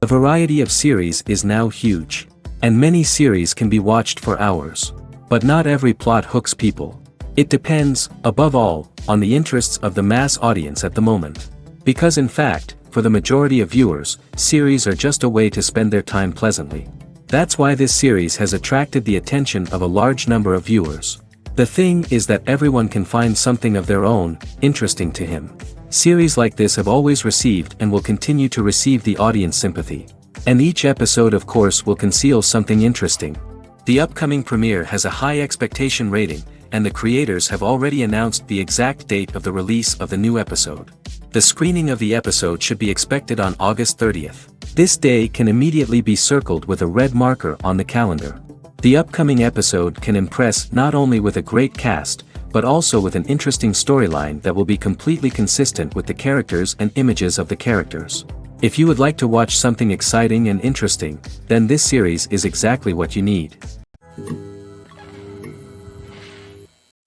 The variety of series is now huge. And many series can be watched for hours. But not every plot hooks people. It depends, above all, on the interests of the mass audience at the moment. Because in fact, for the majority of viewers, series are just a way to spend their time pleasantly. That's why this series has attracted the attention of a large number of viewers. The thing is that everyone can find something of their own, interesting to him. Series like this have always received and will continue to receive the audience sympathy. And each episode of course will conceal something interesting. The upcoming premiere has a high expectation rating, and the creators have already announced the exact date of the release of the new episode. The screening of the episode should be expected on August 30th. This day can immediately be circled with a red marker on the calendar. The upcoming episode can impress not only with a great cast, but also with an interesting storyline that will be completely consistent with the characters and images of the characters. If you would like to watch something exciting and interesting, then this series is exactly what you need.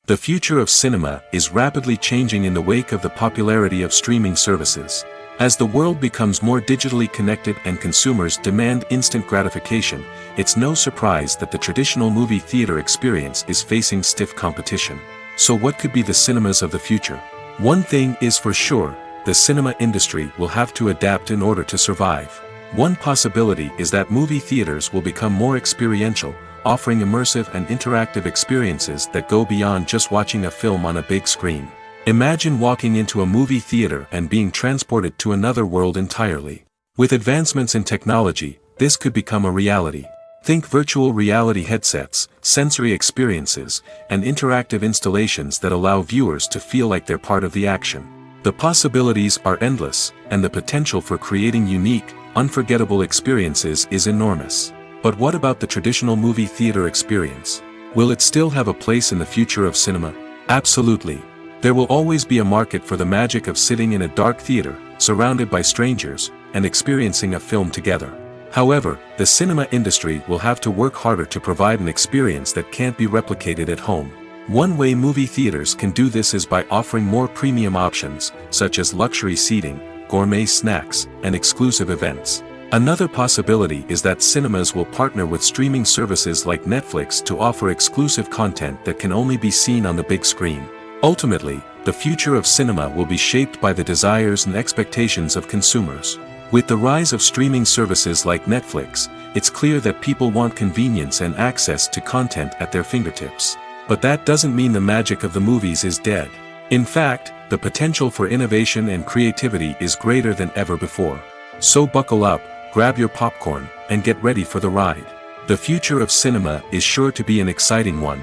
The future of cinema is rapidly changing in the wake of the popularity of streaming services. As the world becomes more digitally connected and consumers demand instant gratification, it's no surprise that the traditional movie theater experience is facing stiff competition. So what could be the cinemas of the future? One thing is for sure, the cinema industry will have to adapt in order to survive. One possibility is that movie theaters will become more experiential, offering immersive and interactive experiences that go beyond just watching a film on a big screen. Imagine walking into a movie theater and being transported to another world entirely. With advancements in technology, this could become a reality. Think virtual reality headsets, sensory experiences, and interactive installations that allow viewers to feel like they're part of the action. The possibilities are endless, and the potential for creating unique, unforgettable experiences is enormous. But what about the traditional movie theater experience? Will it still have a place in the future of cinema? Absolutely. There will always be a market for the magic of sitting in a dark theater, surrounded by strangers, and experiencing a film together. However, the cinema industry will have to work harder to provide an experience that can't be replicated at home. One way movie theaters can do this is by offering more premium options, such as luxury seating, gourmet snacks, and exclusive events. Another possibility is that cinemas will partner with streaming services like Netflix to offer exclusive content that can only be seen on the big screen. Ultimately, the future of cinema will be shaped by the desires and expectations of consumers. With the rise of streaming services like Netflix, it's clear that people want convenience and access to content at their fingertips. But that doesn't mean the magic of the movies is dead. In fact, the potential for innovation and creativity is greater than ever before. So buckle up, grab your popcorn, and get ready for the ride. The future of cinema is sure to be an exciting one.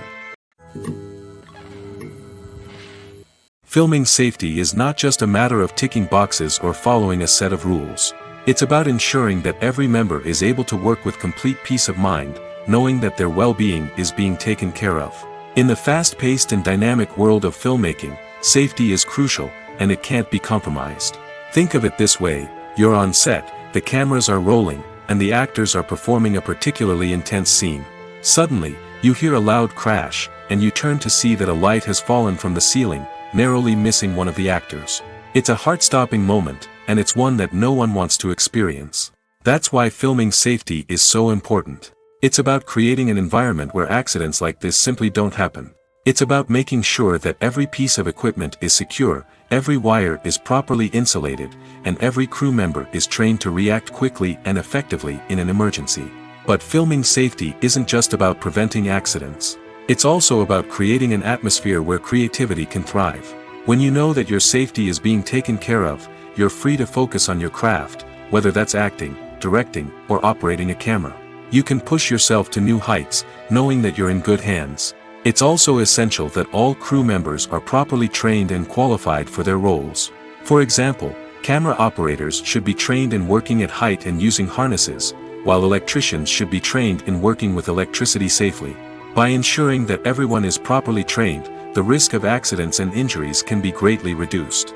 Filming safety is not just a matter of ticking boxes or following a set of rules. It's about ensuring that every member is able to work with complete peace of mind, knowing that their well-being is being taken care of. In the fast-paced and dynamic world of filmmaking, safety is crucial, and it can't be compromised. Think of it this way: you're on set, the cameras are rolling, and the actors are performing a particularly intense scene. Suddenly, you hear a loud crash, and you turn to see that a light has fallen from the ceiling, narrowly missing one of the actors. It's a heart-stopping moment, and it's one that no one wants to experience. That's why filming safety is so important. It's about creating an environment where accidents like this simply don't happen. It's about making sure that every piece of equipment is secure, every wire is properly insulated, and every crew member is trained to react quickly and effectively in an emergency. But filming safety isn't just about preventing accidents. It's also about creating an atmosphere where creativity can thrive. When you know that your safety is being taken care of, you're free to focus on your craft, whether that's acting, directing, or operating a camera. You can push yourself to new heights, knowing that you're in good hands. It's also essential that all crew members are properly trained and qualified for their roles. For example, camera operators should be trained in working at height and using harnesses, while electricians should be trained in working with electricity safely. By ensuring that everyone is properly trained, the risk of accidents and injuries can be greatly reduced.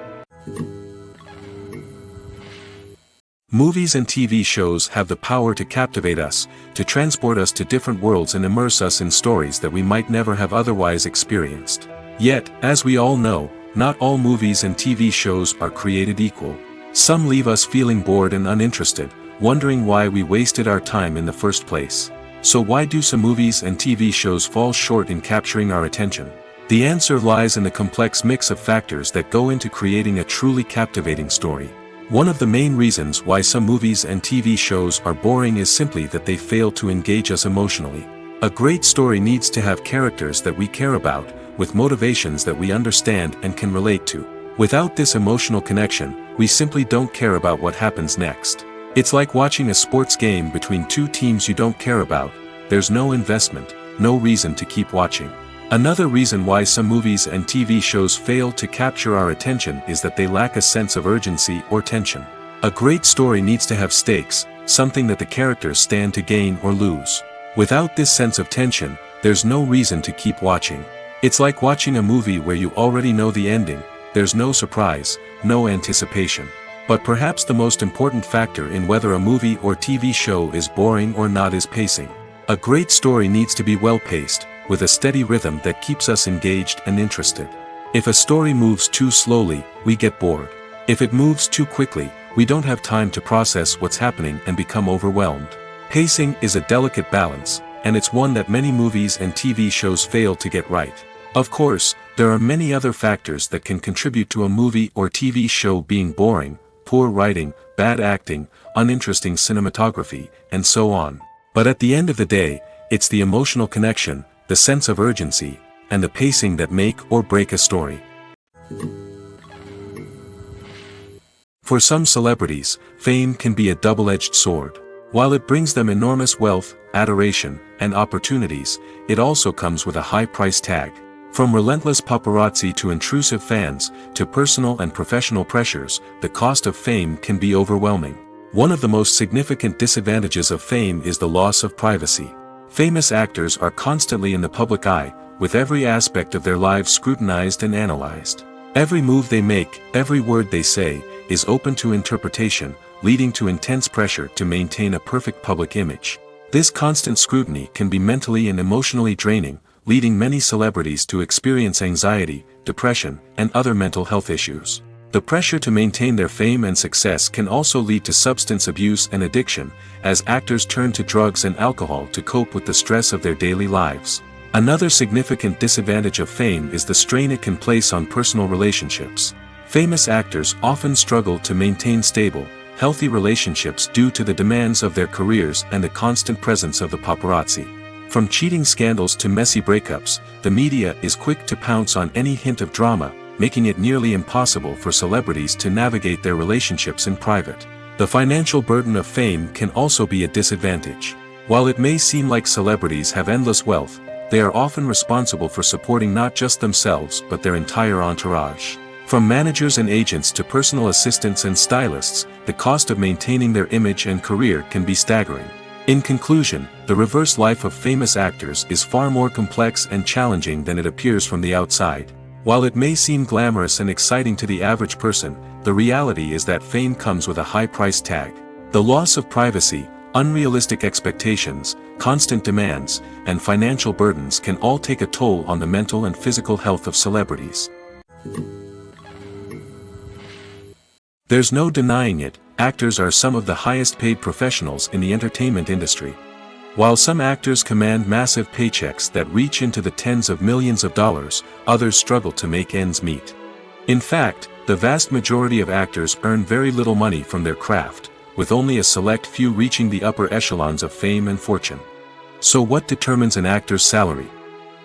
Movies and TV shows have the power to captivate us, to transport us to different worlds and immerse us in stories that we might never have otherwise experienced. Yet, as we all know, not all movies and TV shows are created equal. Some leave us feeling bored and uninterested, wondering why we wasted our time in the first place. So why do some movies and TV shows fall short in capturing our attention? The answer lies in the complex mix of factors that go into creating a truly captivating story. One of the main reasons why some movies and TV shows are boring is simply that they fail to engage us emotionally. A great story needs to have characters that we care about, with motivations that we understand and can relate to. Without this emotional connection, we simply don't care about what happens next. It's like watching a sports game between two teams you don't care about. There's no investment, no reason to keep watching. Another reason why some movies and TV shows fail to capture our attention is that they lack a sense of urgency or tension. A great story needs to have stakes, something that the characters stand to gain or lose. Without this sense of tension, there's no reason to keep watching. It's like watching a movie where you already know the ending. There's no surprise, no anticipation. But perhaps the most important factor in whether a movie or TV show is boring or not is pacing. A great story needs to be well-paced, with a steady rhythm that keeps us engaged and interested. If a story moves too slowly, we get bored. If it moves too quickly, we don't have time to process what's happening and become overwhelmed. Pacing is a delicate balance, and it's one that many movies and TV shows fail to get right. Of course, there are many other factors that can contribute to a movie or TV show being boring: poor writing, bad acting, uninteresting cinematography, and so on. But at the end of the day, it's the emotional connection, the sense of urgency, and the pacing that make or break a story. For some celebrities, fame can be a double-edged sword. While it brings them enormous wealth, adoration, and opportunities, it also comes with a high price tag. From relentless paparazzi to intrusive fans, to personal and professional pressures, the cost of fame can be overwhelming. One of the most significant disadvantages of fame is the loss of privacy. Famous actors are constantly in the public eye, with every aspect of their lives scrutinized and analyzed. Every move they make, every word they say, is open to interpretation, leading to intense pressure to maintain a perfect public image. This constant scrutiny can be mentally and emotionally draining, leading many celebrities to experience anxiety, depression, and other mental health issues. The pressure to maintain their fame and success can also lead to substance abuse and addiction, as actors turn to drugs and alcohol to cope with the stress of their daily lives. Another significant disadvantage of fame is the strain it can place on personal relationships. Famous actors often struggle to maintain stable, healthy relationships due to the demands of their careers and the constant presence of the paparazzi. From cheating scandals to messy breakups, the media is quick to pounce on any hint of drama, making it nearly impossible for celebrities to navigate their relationships in private. The financial burden of fame can also be a disadvantage. While it may seem like celebrities have endless wealth, they are often responsible for supporting not just themselves but their entire entourage. From managers and agents to personal assistants and stylists, the cost of maintaining their image and career can be staggering. In conclusion, the reverse life of famous actors is far more complex and challenging than it appears from the outside. While it may seem glamorous and exciting to the average person, the reality is that fame comes with a high price tag. The loss of privacy, unrealistic expectations, constant demands, and financial burdens can all take a toll on the mental and physical health of celebrities. There's no denying it, actors are some of the highest paid professionals in the entertainment industry. While some actors command massive paychecks that reach into the tens of millions of dollars, others struggle to make ends meet. In fact, the vast majority of actors earn very little money from their craft, with only a select few reaching the upper echelons of fame and fortune. So what determines an actor's salary?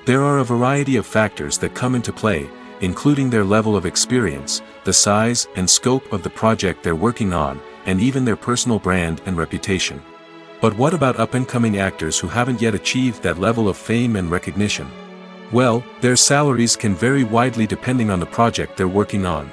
There are a variety of factors that come into play, including their level of experience, the size and scope of the project they're working on, and even their personal brand and reputation. But what about up-and-coming actors who haven't yet achieved that level of fame and recognition? Well, their salaries can vary widely depending on the project they're working on.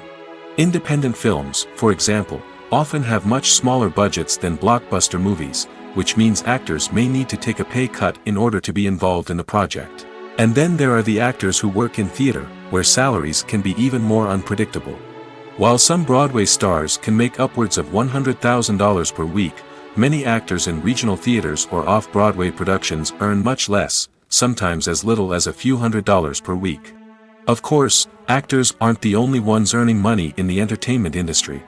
Independent films, for example, often have much smaller budgets than blockbuster movies, which means actors may need to take a pay cut in order to be involved in the project. And then there are the actors who work in theater, where salaries can be even more unpredictable. While some Broadway stars can make upwards of $100,000 per week, many actors in regional theaters or off-Broadway productions earn much less, sometimes as little as a few $100s per week. Of course, actors aren't the only ones earning money in the entertainment industry.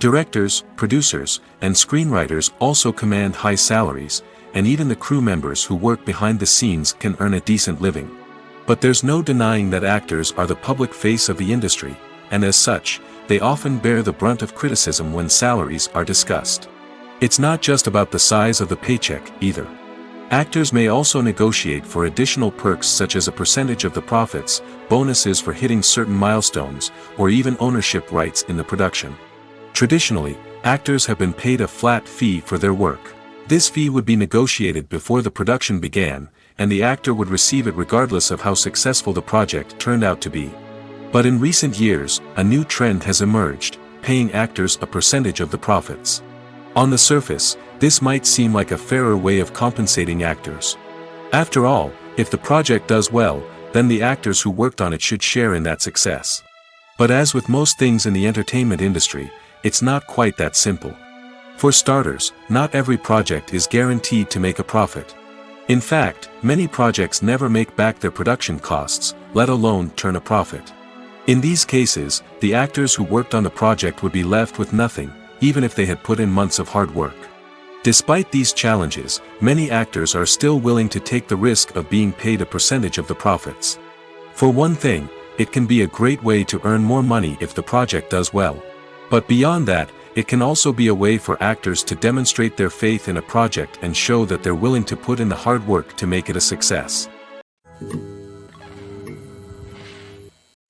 Directors, producers, and screenwriters also command high salaries, and even the crew members who work behind the scenes can earn a decent living. But there's no denying that actors are the public face of the industry, and as such, they often bear the brunt of criticism when salaries are discussed. It's not just about the size of the paycheck, either. Actors may also negotiate for additional perks such as a percentage of the profits, bonuses for hitting certain milestones, or even ownership rights in the production. Traditionally, actors have been paid a flat fee for their work. This fee would be negotiated before the production began, and the actor would receive it regardless of how successful the project turned out to be. But in recent years, a new trend has emerged, paying actors a percentage of the profits. On the surface, this might seem like a fairer way of compensating actors. After all, if the project does well, then the actors who worked on it should share in that success. But as with most things in the entertainment industry, it's not quite that simple. For starters, not every project is guaranteed to make a profit. In fact, many projects never make back their production costs, let alone turn a profit. In these cases, the actors who worked on the project would be left with nothing, even if they had put in months of hard work. Despite these challenges, many actors are still willing to take the risk of being paid a percentage of the profits. For one thing, it can be a great way to earn more money if the project does well. But beyond that, it can also be a way for actors to demonstrate their faith in a project and show that they're willing to put in the hard work to make it a success.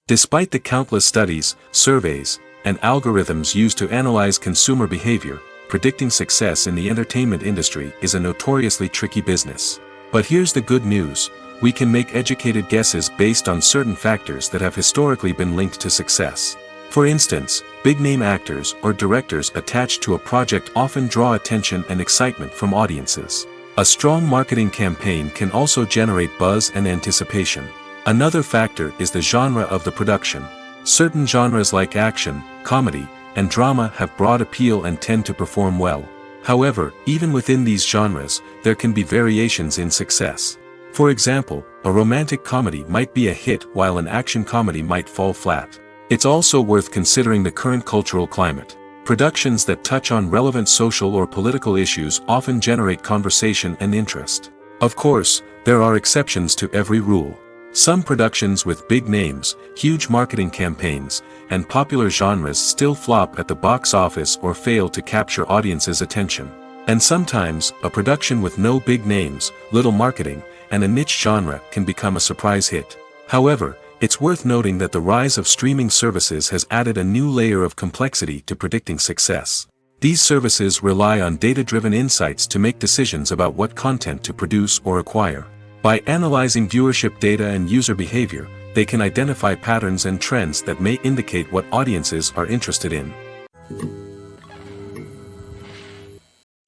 Despite the countless studies, surveys, and algorithms used to analyze consumer behavior, predicting success in the entertainment industry is a notoriously tricky business. But here's the good news: we can make educated guesses based on certain factors that have historically been linked to success. For instance, big-name actors or directors attached to a project often draw attention and excitement from audiences. A strong marketing campaign can also generate buzz and anticipation. Another factor is the genre of the production. Certain genres like action, comedy, and drama have broad appeal and tend to perform well. However, even within these genres, there can be variations in success. For example, a romantic comedy might be a hit while an action comedy might fall flat. It's also worth considering the current cultural climate. Productions that touch on relevant social or political issues often generate conversation and interest. Of course, there are exceptions to every rule. Some productions with big names, huge marketing campaigns, and popular genres still flop at the box office or fail to capture audiences' attention. And sometimes, a production with no big names, little marketing, and a niche genre can become a surprise hit. However, it's worth noting that the rise of streaming services has added a new layer of complexity to predicting success. These services rely on data-driven insights to make decisions about what content to produce or acquire. By analyzing viewership data and user behavior, they can identify patterns and trends that may indicate what audiences are interested in.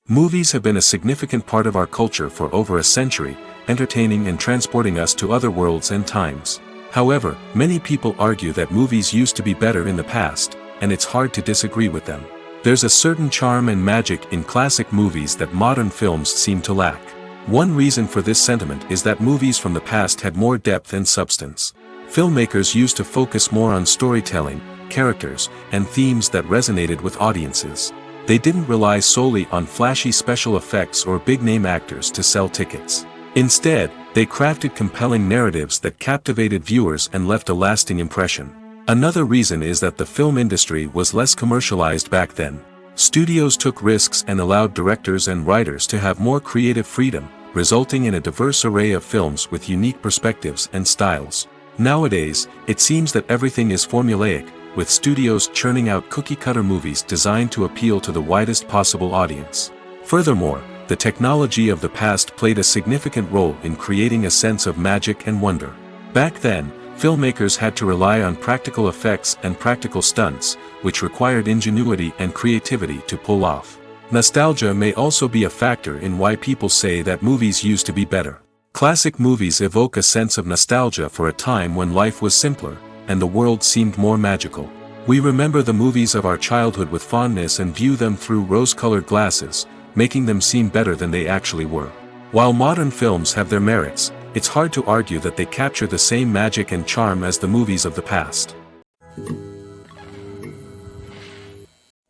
Movies have been a significant part of our culture for over a century, entertaining and transporting us to other worlds and times. However, many people argue that movies used to be better in the past, and it's hard to disagree with them. There's a certain charm and magic in classic movies that modern films seem to lack. One reason for this sentiment is that movies from the past had more depth and substance. Filmmakers used to focus more on storytelling, characters, and themes that resonated with audiences. They didn't rely solely on flashy special effects or big-name actors to sell tickets. Instead, they crafted compelling narratives that captivated viewers and left a lasting impression. Another reason is that the film industry was less commercialized back then. Studios took risks and allowed directors and writers to have more creative freedom, resulting in a diverse array of films with unique perspectives and styles. Nowadays, it seems that everything is formulaic, with studios churning out cookie-cutter movies designed to appeal to the widest possible audience. Furthermore, the technology of the past played a significant role in creating a sense of magic and wonder. Back then, filmmakers had to rely on practical effects and practical stunts, which required ingenuity and creativity to pull off. Nostalgia may also be a factor in why people say that movies used to be better. Classic movies evoke a sense of nostalgia for a time when life was simpler, and the world seemed more magical. We remember the movies of our childhood with fondness and view them through rose-colored glasses, making them seem better than they actually were. While modern films have their merits, it's hard to argue that they capture the same magic and charm as the movies of the past.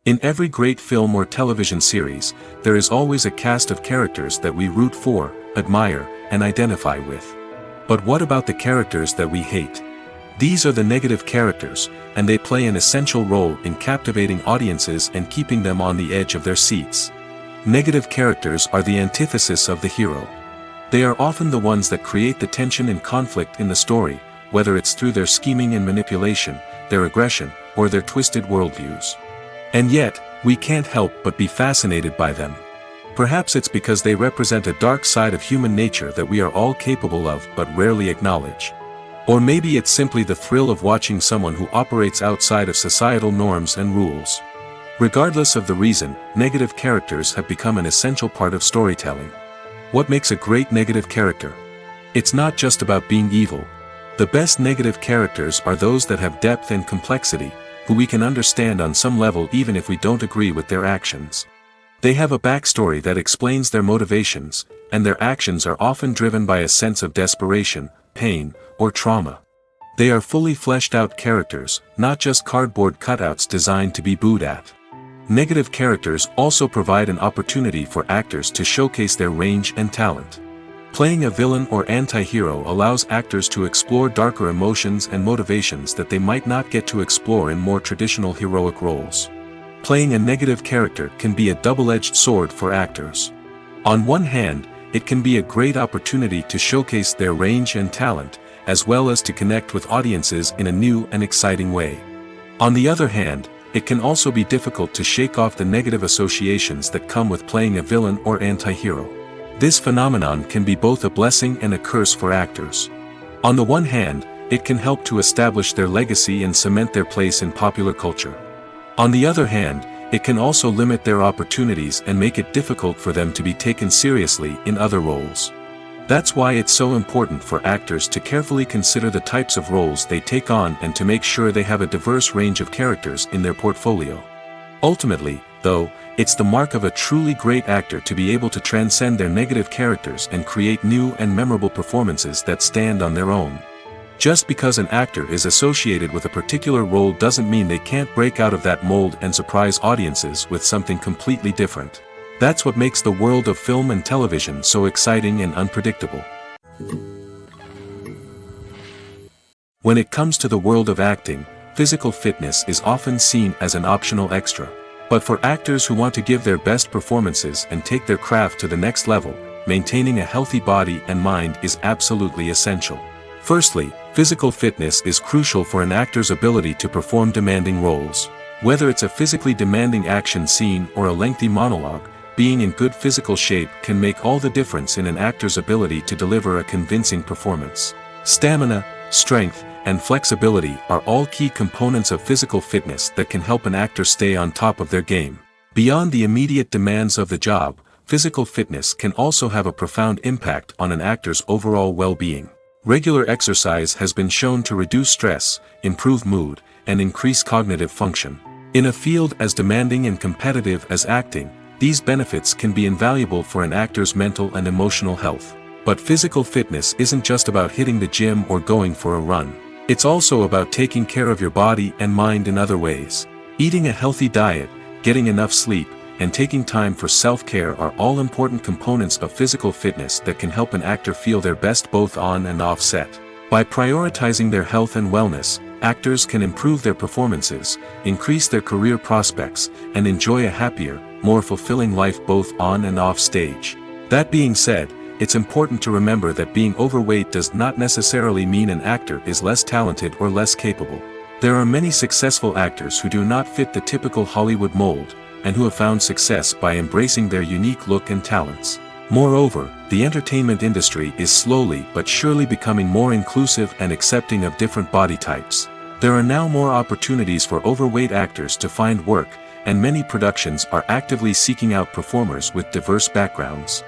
In every great film or television series, there is always a cast of characters that we root for, admire, and identify with. But what about the characters that we hate? These are the negative characters, and they play an essential role in captivating audiences and keeping them on the edge of their seats. Negative characters are the antithesis of the hero. They are often the ones that create the tension and conflict in the story, whether it's through their scheming and manipulation, their aggression, or their twisted worldviews. And yet, we can't help but be fascinated by them. Perhaps it's because they represent a dark side of human nature that we are all capable of but rarely acknowledge. Or maybe it's simply the thrill of watching someone who operates outside of societal norms and rules. Regardless of the reason, negative characters have become an essential part of storytelling. What makes a great negative character? It's not just about being evil. The best negative characters are those that have depth and complexity, who we can understand on some level even if we don't agree with their actions. They have a backstory that explains their motivations, and their actions are often driven by a sense of desperation, pain, or trauma. They are fully fleshed out characters, not just cardboard cutouts designed to be booed at. Negative characters also provide an opportunity for actors to showcase their range and talent. Playing a villain or anti-hero allows actors to explore darker emotions and motivations that they might not get to explore in more traditional heroic roles. Playing a negative character can be a double-edged sword for actors. On one hand, it can be a great opportunity to showcase their range and talent, as well as to connect with audiences in a new and exciting way. On the other hand, it can also be difficult to shake off the negative associations that come with playing a villain or anti-hero. This phenomenon can be both a blessing and a curse for actors. On the one hand, it can help to establish their legacy and cement their place in popular culture. On the other hand, it can also limit their opportunities and make it difficult for them to be taken seriously in other roles. That's why it's so important for actors to carefully consider the types of roles they take on and to make sure they have a diverse range of characters in their portfolio. Ultimately, though, it's the mark of a truly great actor to be able to transcend their negative characters and create new and memorable performances that stand on their own. Just because an actor is associated with a particular role doesn't mean they can't break out of that mold and surprise audiences with something completely different. That's what makes the world of film and television so exciting and unpredictable. When it comes to the world of acting, physical fitness is often seen as an optional extra. But for actors who want to give their best performances and take their craft to the next level, maintaining a healthy body and mind is absolutely essential. Firstly, physical fitness is crucial for an actor's ability to perform demanding roles. Whether it's a physically demanding action scene or a lengthy monologue, being in good physical shape can make all the difference in an actor's ability to deliver a convincing performance. Stamina, strength, and flexibility are all key components of physical fitness that can help an actor stay on top of their game. Beyond the immediate demands of the job, physical fitness can also have a profound impact on an actor's overall well-being. Regular exercise has been shown to reduce stress, improve mood, and increase cognitive function. In a field as demanding and competitive as acting, these benefits can be invaluable for an actor's mental and emotional health. But physical fitness isn't just about hitting the gym or going for a run. It's also about taking care of your body and mind in other ways. Eating a healthy diet, getting enough sleep, and taking time for self-care are all important components of physical fitness that can help an actor feel their best both on and off set. By prioritizing their health and wellness, actors can improve their performances, increase their career prospects, and enjoy a happier, more fulfilling life both on and off stage. That being said, it's important to remember that being overweight does not necessarily mean an actor is less talented or less capable. There are many successful actors who do not fit the typical Hollywood mold, and who have found success by embracing their unique look and talents. Moreover, the entertainment industry is slowly but surely becoming more inclusive and accepting of different body types. There are now more opportunities for overweight actors to find work, and many productions are actively seeking out performers with diverse backgrounds.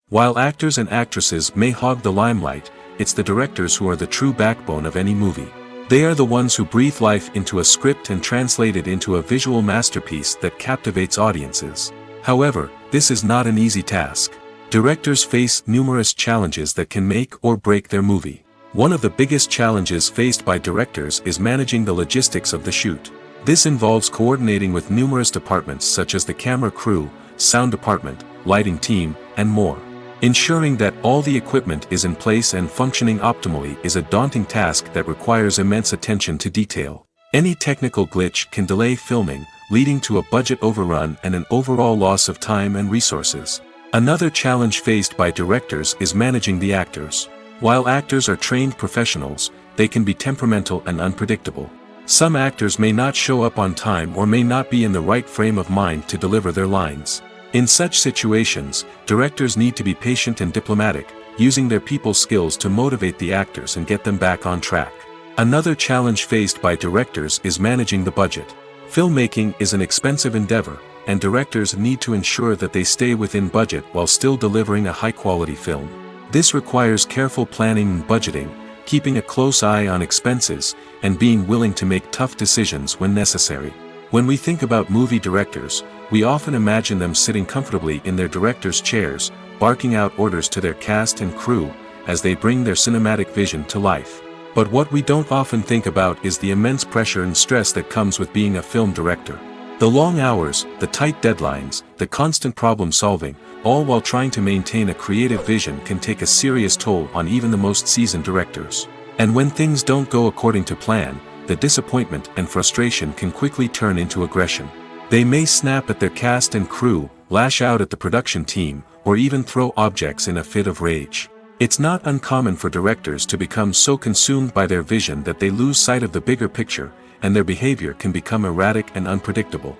While actors and actresses may hog the limelight, it's the directors who are the true backbone of any movie. They are the ones who breathe life into a script and translate it into a visual masterpiece that captivates audiences. However, this is not an easy task. Directors face numerous challenges that can make or break their movie. One of the biggest challenges faced by directors is managing the logistics of the shoot. This involves coordinating with numerous departments such as the camera crew, sound department, lighting team, and more. Ensuring that all the equipment is in place and functioning optimally is a daunting task that requires immense attention to detail. Any technical glitch can delay filming, leading to a budget overrun and an overall loss of time and resources. Another challenge faced by directors is managing the actors. While actors are trained professionals, they can be temperamental and unpredictable. Some actors may not show up on time or may not be in the right frame of mind to deliver their lines. In such situations, directors need to be patient and diplomatic, using their people skills to motivate the actors and get them back on track. Another challenge faced by directors is managing the budget. Filmmaking is an expensive endeavor, and directors need to ensure that they stay within budget while still delivering a high-quality film. This requires careful planning and budgeting, keeping a close eye on expenses, and being willing to make tough decisions when necessary. When we think about movie directors, we often imagine them sitting comfortably in their director's chairs, barking out orders to their cast and crew, as they bring their cinematic vision to life. But what we don't often think about is the immense pressure and stress that comes with being a film director. The long hours, the tight deadlines, the constant problem solving, all while trying to maintain a creative vision can take a serious toll on even the most seasoned directors. And when things don't go according to plan, the disappointment and frustration can quickly turn into aggression. They may snap at their cast and crew, lash out at the production team, or even throw objects in a fit of rage. It's not uncommon for directors to become so consumed by their vision that they lose sight of the bigger picture, and their behavior can become erratic and unpredictable.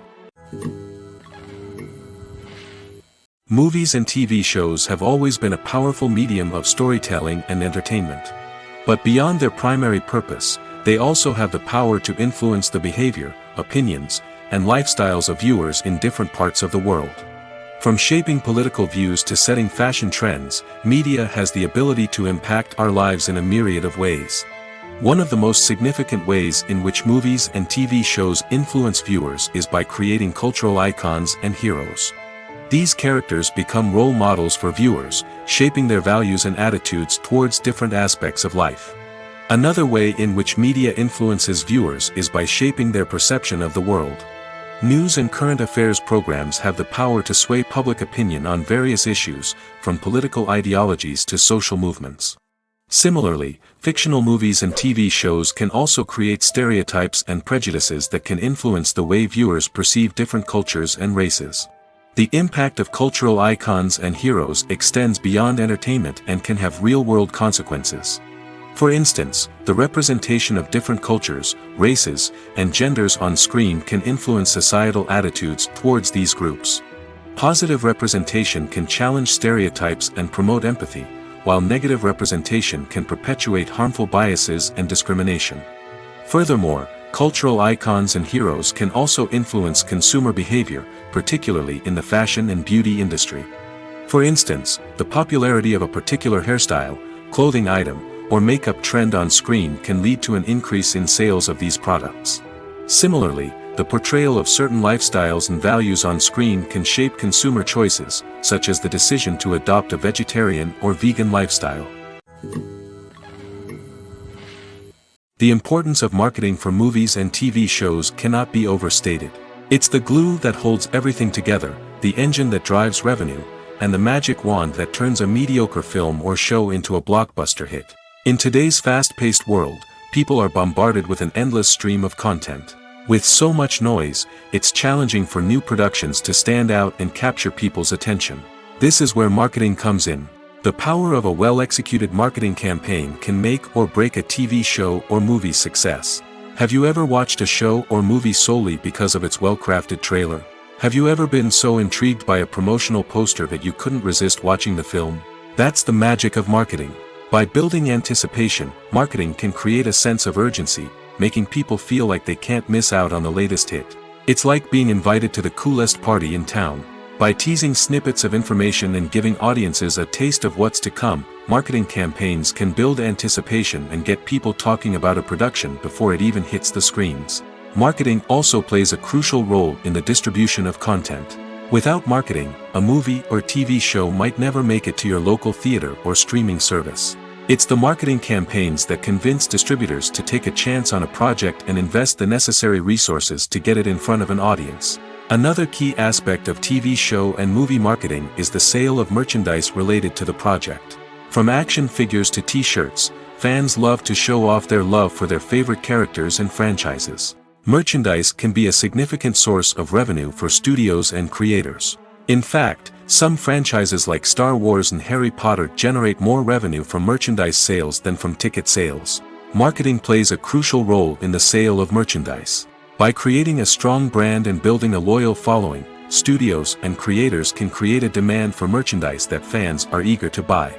Movies and TV shows have always been a powerful medium of storytelling and entertainment. But beyond their primary purpose, they also have the power to influence the behavior, opinions, and lifestyles of viewers in different parts of the world. From shaping political views to setting fashion trends, media has the ability to impact our lives in a myriad of ways. One of the most significant ways in which movies and TV shows influence viewers is by creating cultural icons and heroes. These characters become role models for viewers, shaping their values and attitudes towards different aspects of life. Another way in which media influences viewers is by shaping their perception of the world. News and current affairs programs have the power to sway public opinion on various issues, from political ideologies to social movements. Similarly, fictional movies and TV shows can also create stereotypes and prejudices that can influence the way viewers perceive different cultures and races. The impact of cultural icons and heroes extends beyond entertainment and can have real-world consequences. For instance, the representation of different cultures, races, and genders on screen can influence societal attitudes towards these groups. Positive representation can challenge stereotypes and promote empathy, while negative representation can perpetuate harmful biases and discrimination. Furthermore, cultural icons and heroes can also influence consumer behavior, particularly in the fashion and beauty industry. For instance, the popularity of a particular hairstyle, clothing item, or makeup trend on screen can lead to an increase in sales of these products. Similarly, the portrayal of certain lifestyles and values on screen can shape consumer choices, such as the decision to adopt a vegetarian or vegan lifestyle. The importance of marketing for movies and TV shows cannot be overstated. It's the glue that holds everything together, the engine that drives revenue, and the magic wand that turns a mediocre film or show into a blockbuster hit. In today's fast-paced world, people are bombarded with an endless stream of content. With so much noise, it's challenging for new productions to stand out and capture people's attention. This is where marketing comes in. The power of a well-executed marketing campaign can make or break a TV show or movie's success. Have you ever watched a show or movie solely because of its well-crafted trailer? Have you ever been so intrigued by a promotional poster that you couldn't resist watching the film? That's the magic of marketing. By building anticipation, marketing can create a sense of urgency, making people feel like they can't miss out on the latest hit. It's like being invited to the coolest party in town. By teasing snippets of information and giving audiences a taste of what's to come, marketing campaigns can build anticipation and get people talking about a production before it even hits the screens. Marketing also plays a crucial role in the distribution of content. Without marketing, a movie or TV show might never make it to your local theater or streaming service. It's the marketing campaigns that convince distributors to take a chance on a project and invest the necessary resources to get it in front of an audience. Another key aspect of TV show and movie marketing is the sale of merchandise related to the project. From action figures to t-shirts, fans love to show off their love for their favorite characters and franchises. Merchandise can be a significant source of revenue for studios and creators. In fact, some franchises like Star Wars and Harry Potter generate more revenue from merchandise sales than from ticket sales. Marketing plays a crucial role in the sale of merchandise. By creating a strong brand and building a loyal following, studios and creators can create a demand for merchandise that fans are eager to buy.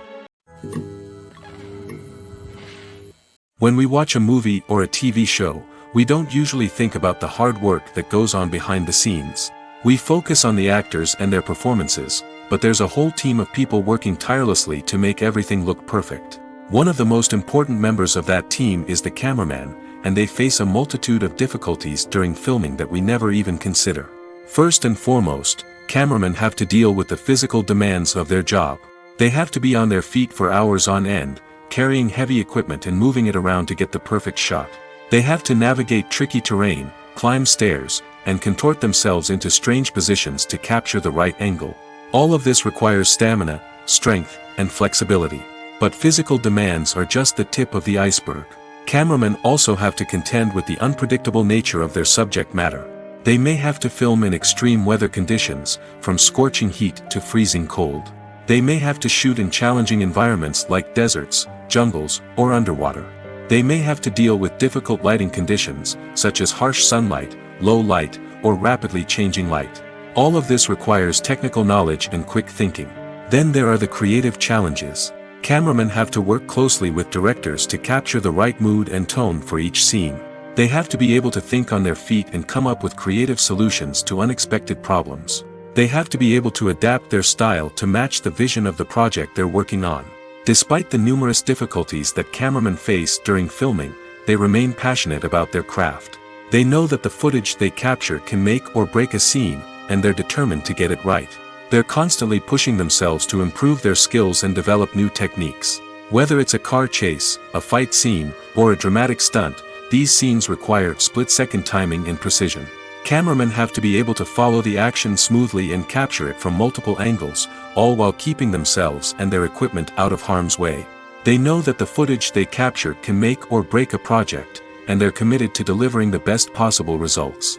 When we watch a movie or a TV show, we don't usually think about the hard work that goes on behind the scenes. We focus on the actors and their performances, but there's a whole team of people working tirelessly to make everything look perfect. One of the most important members of that team is the cameraman, and they face a multitude of difficulties during filming that we never even consider. First and foremost, cameramen have to deal with the physical demands of their job. They have to be on their feet for hours on end, carrying heavy equipment and moving it around to get the perfect shot. They have to navigate tricky terrain, climb stairs, and contort themselves into strange positions to capture the right angle. All of this requires stamina, strength, and flexibility. But physical demands are just the tip of the iceberg. Cameramen also have to contend with the unpredictable nature of their subject matter. They may have to film in extreme weather conditions, from scorching heat to freezing cold. They may have to shoot in challenging environments like deserts, jungles, or underwater. They may have to deal with difficult lighting conditions, such as harsh sunlight, low light, or rapidly changing light. All of this requires technical knowledge and quick thinking. Then there are the creative challenges. Cameramen have to work closely with directors to capture the right mood and tone for each scene. They have to be able to think on their feet and come up with creative solutions to unexpected problems. They have to be able to adapt their style to match the vision of the project they're working on. Despite the numerous difficulties that cameramen face during filming, they remain passionate about their craft. They know that the footage they capture can make or break a scene, and they're determined to get it right. They're constantly pushing themselves to improve their skills and develop new techniques. Whether it's a car chase, a fight scene, or a dramatic stunt, these scenes require split-second timing and precision. Cameramen have to be able to follow the action smoothly and capture it from multiple angles, all while keeping themselves and their equipment out of harm's way. They know that the footage they capture can make or break a project, and they're committed to delivering the best possible results.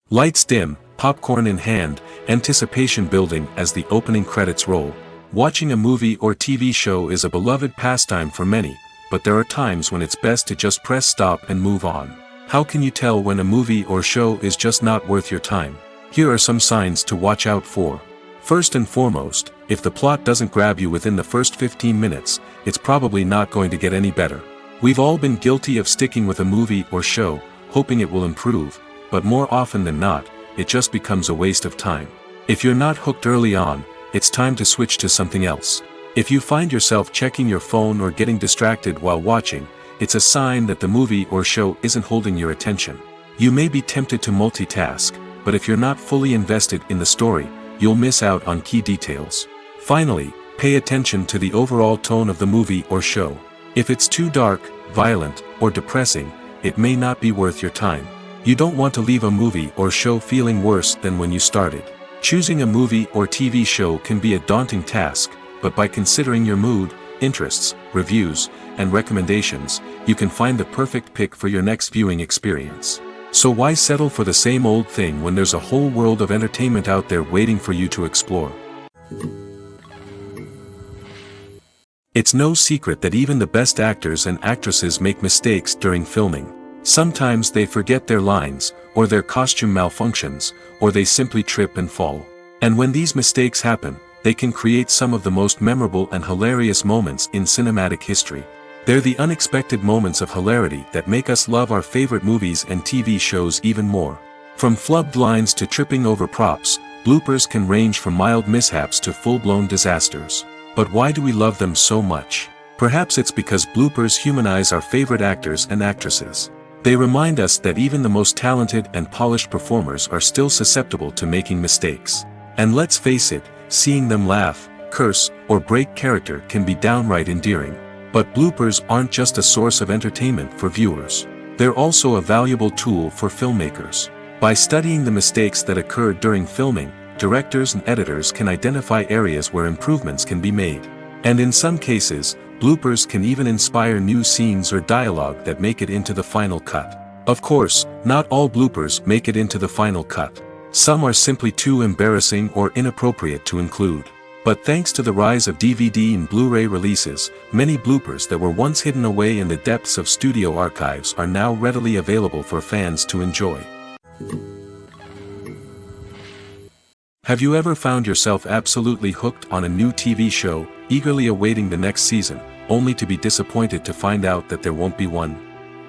Lights dim, popcorn in hand, anticipation building as the opening credits roll. Watching a movie or TV show is a beloved pastime for many, but there are times when it's best to just press stop and move on. How can you tell when a movie or show is just not worth your time? Here are some signs to watch out for. First and foremost, if the plot doesn't grab you within the first 15 minutes, it's probably not going to get any better. We've all been guilty of sticking with a movie or show, hoping it will improve, but more often than not, it just becomes a waste of time. If you're not hooked early on, it's time to switch to something else. If you find yourself checking your phone or getting distracted while watching, it's a sign that the movie or show isn't holding your attention. You may be tempted to multitask, but if you're not fully invested in the story, you'll miss out on key details. Finally, pay attention to the overall tone of the movie or show. If it's too dark, violent, or depressing, it may not be worth your time. You don't want to leave a movie or show feeling worse than when you started. Choosing a movie or TV show can be a daunting task, but by considering your mood, interests, reviews, and recommendations, you can find the perfect pick for your next viewing experience. So why settle for the same old thing when there's a whole world of entertainment out there waiting for you to explore? It's no secret that even the best actors and actresses make mistakes during filming. Sometimes they forget their lines, or their costume malfunctions, or they simply trip and fall. And when these mistakes happen, they can create some of the most memorable and hilarious moments in cinematic history. They're the unexpected moments of hilarity that make us love our favorite movies and TV shows even more. From flubbed lines to tripping over props, bloopers can range from mild mishaps to full-blown disasters. But why do we love them so much? Perhaps it's because bloopers humanize our favorite actors and actresses. They remind us that even the most talented and polished performers are still susceptible to making mistakes. And let's face it, seeing them laugh, curse, or break character can be downright endearing. But bloopers aren't just a source of entertainment for viewers. They're also a valuable tool for filmmakers. By studying the mistakes that occurred during filming, directors and editors can identify areas where improvements can be made. And in some cases, bloopers can even inspire new scenes or dialogue that make it into the final cut. Of course, not all bloopers make it into the final cut. Some are simply too embarrassing or inappropriate to include. But thanks to the rise of DVD and Blu-ray releases, many bloopers that were once hidden away in the depths of studio archives are now readily available for fans to enjoy. Have you ever found yourself absolutely hooked on a new TV show, eagerly awaiting the next season, only to be disappointed to find out that there won't be one?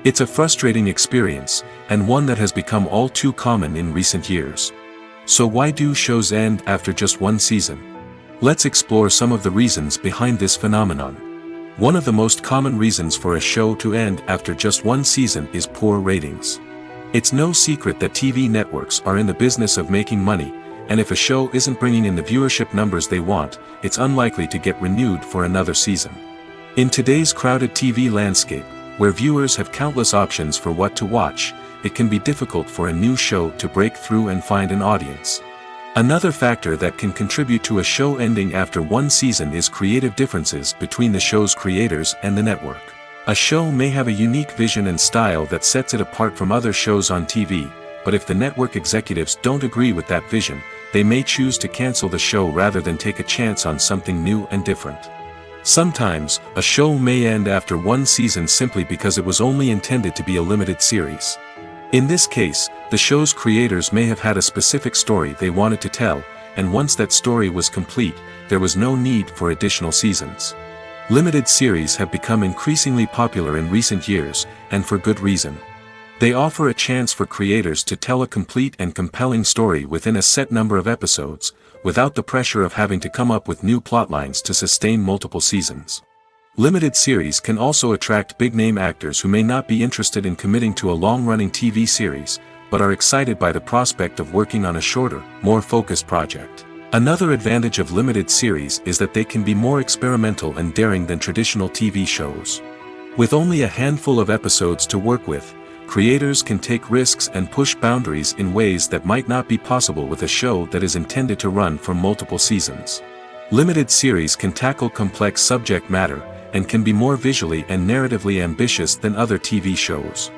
It's a frustrating experience, and one that has become all too common in recent years. So why do shows end after just one season? Let's explore some of the reasons behind this phenomenon. One of the most common reasons for a show to end after just one season is poor ratings. It's no secret that TV networks are in the business of making money, and if a show isn't bringing in the viewership numbers they want, it's unlikely to get renewed for another season. In today's crowded TV landscape, where viewers have countless options for what to watch, it can be difficult for a new show to break through and find an audience. Another factor that can contribute to a show ending after one season is creative differences between the show's creators and the network. A show may have a unique vision and style that sets it apart from other shows on TV, but if the network executives don't agree with that vision, they may choose to cancel the show rather than take a chance on something new and different. Sometimes, a show may end after one season simply because it was only intended to be a limited series. In this case, the show's creators may have had a specific story they wanted to tell, and once that story was complete, there was no need for additional seasons. Limited series have become increasingly popular in recent years, and for good reason. They offer a chance for creators to tell a complete and compelling story within a set number of episodes, without the pressure of having to come up with new plotlines to sustain multiple seasons. Limited series can also attract big-name actors who may not be interested in committing to a long-running TV series, but are excited by the prospect of working on a shorter, more focused project. Another advantage of limited series is that they can be more experimental and daring than traditional TV shows. With only a handful of episodes to work with, creators can take risks and push boundaries in ways that might not be possible with a show that is intended to run for multiple seasons. Limited series can tackle complex subject matter, and can be more visually and narratively ambitious than other TV shows.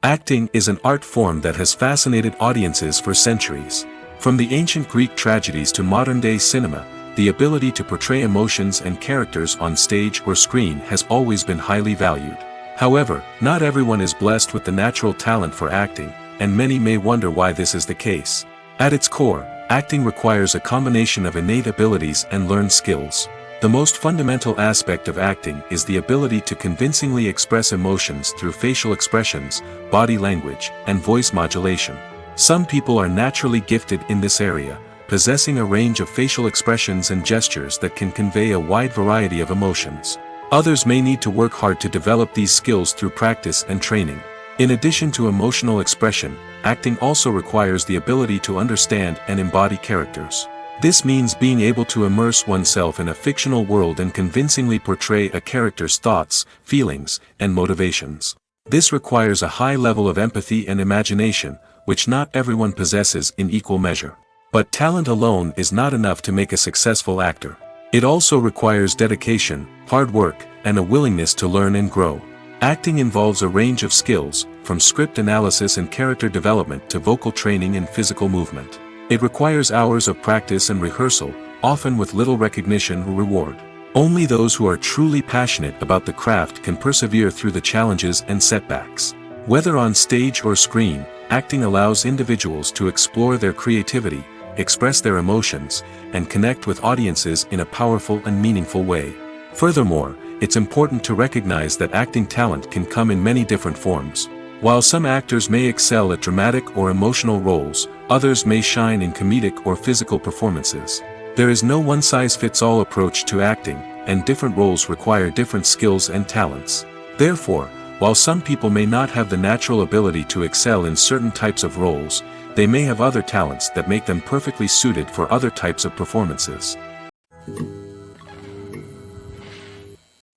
Acting is an art form that has fascinated audiences for centuries. From the ancient Greek tragedies to modern-day cinema, the ability to portray emotions and characters on stage or screen has always been highly valued. However, not everyone is blessed with the natural talent for acting, and many may wonder why this is the case. At its core, acting requires a combination of innate abilities and learned skills. The most fundamental aspect of acting is the ability to convincingly express emotions through facial expressions, body language, and voice modulation. Some people are naturally gifted in this area, possessing a range of facial expressions and gestures that can convey a wide variety of emotions. Others may need to work hard to develop these skills through practice and training. In addition to emotional expression, acting also requires the ability to understand and embody characters. This means being able to immerse oneself in a fictional world and convincingly portray a character's thoughts, feelings, and motivations. This requires a high level of empathy and imagination, which not everyone possesses in equal measure. But talent alone is not enough to make a successful actor. It also requires dedication, hard work, and a willingness to learn and grow. Acting involves a range of skills, from script analysis and character development to vocal training and physical movement. It requires hours of practice and rehearsal, often with little recognition or reward. Only those who are truly passionate about the craft can persevere through the challenges and setbacks. Whether on stage or screen, acting allows individuals to explore their creativity, express their emotions, and connect with audiences in a powerful and meaningful way. Furthermore, it's important to recognize that acting talent can come in many different forms. While some actors may excel at dramatic or emotional roles, others may shine in comedic or physical performances. There is no one-size-fits-all approach to acting, and different roles require different skills and talents. Therefore, While some people may not have the natural ability to excel in certain types of roles, they may have other talents that make them perfectly suited for other types of performances.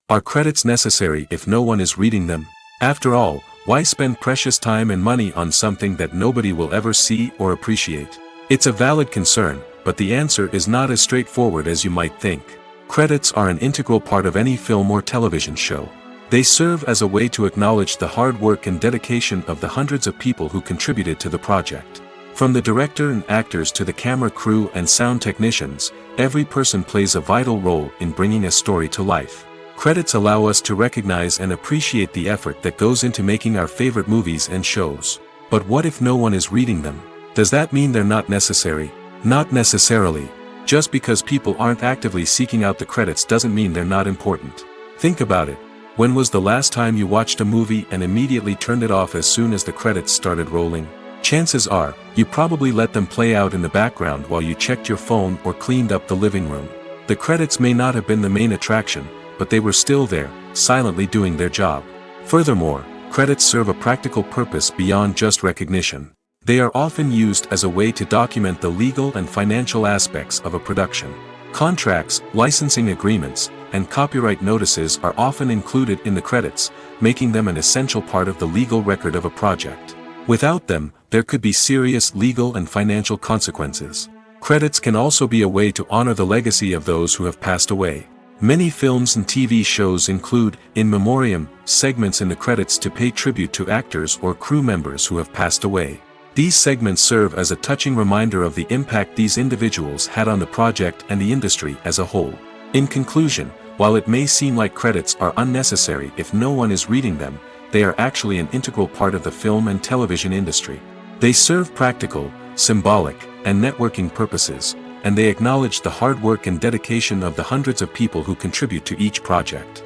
Are credits necessary if no one is reading them? After all, why spend precious time and money on something that nobody will ever see or appreciate? It's a valid concern, but the answer is not as straightforward as you might think. Credits are an integral part of any film or television show. They serve as a way to acknowledge the hard work and dedication of the hundreds of people who contributed to the project. From the director and actors to the camera crew and sound technicians, every person plays a vital role in bringing a story to life. Credits allow us to recognize and appreciate the effort that goes into making our favorite movies and shows. But what if no one is reading them? Does that mean they're not necessary? Not necessarily. Just because people aren't actively seeking out the credits doesn't mean they're not important. Think about it. When was the last time you watched a movie and immediately turned it off as soon as the credits started rolling? Chances are, you probably let them play out in the background while you checked your phone or cleaned up the living room. The credits may not have been the main attraction, but they were still there, silently doing their job. Furthermore, credits serve a practical purpose beyond just recognition. They are often used as a way to document the legal and financial aspects of a production. Contracts, licensing agreements, and copyright notices are often included in the credits, making them an essential part of the legal record of a project. Without them, there could be serious legal and financial consequences. Credits can also be a way to honor the legacy of those who have passed away. Many films and TV shows include, in memoriam, segments in the credits to pay tribute to actors or crew members who have passed away. These segments serve as a touching reminder of the impact these individuals had on the project and the industry as a whole. In conclusion, while it may seem like credits are unnecessary if no one is reading them, they are actually an integral part of the film and television industry. They serve practical, symbolic, and networking purposes, and they acknowledge the hard work and dedication of the hundreds of people who contribute to each project.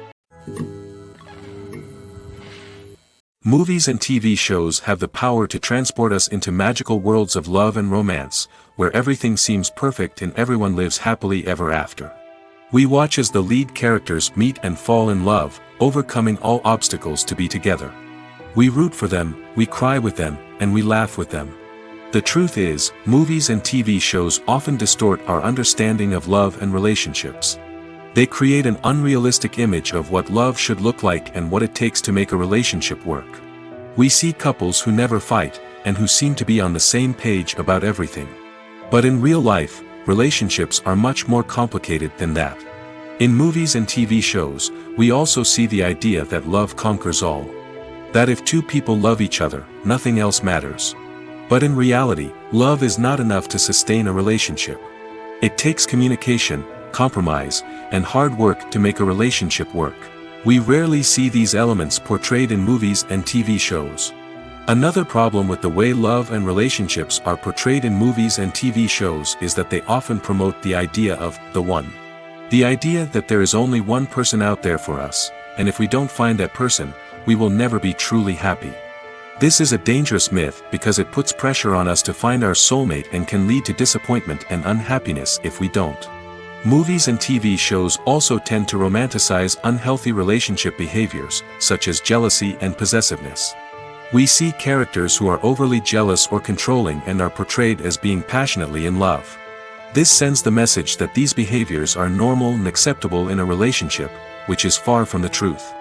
Movies and TV shows have the power to transport us into magical worlds of love and romance, where everything seems perfect and everyone lives happily ever after. We watch as the lead characters meet and fall in love, overcoming all obstacles to be together. We root for them, we cry with them, and we laugh with them. The truth is, movies and TV shows often distort our understanding of love and relationships. They create an unrealistic image of what love should look like and what it takes to make a relationship work. We see couples who never fight, and who seem to be on the same page about everything. But in real life, relationships are much more complicated than that. In movies and TV shows, we also see the idea that love conquers all. That if two people love each other, nothing else matters. But in reality, love is not enough to sustain a relationship. It takes communication, compromise, and hard work to make a relationship work. We rarely see these elements portrayed in movies and TV shows. Another problem with the way love and relationships are portrayed in movies and TV shows is that they often promote the idea of the one. The idea that there is only one person out there for us, and if we don't find that person, we will never be truly happy. This is a dangerous myth because it puts pressure on us to find our soulmate and can lead to disappointment and unhappiness if we don't. Movies and TV shows also tend to romanticize unhealthy relationship behaviors, such as jealousy and possessiveness. We see characters who are overly jealous or controlling and are portrayed as being passionately in love. This sends the message that these behaviors are normal and acceptable in a relationship, which is far from the truth.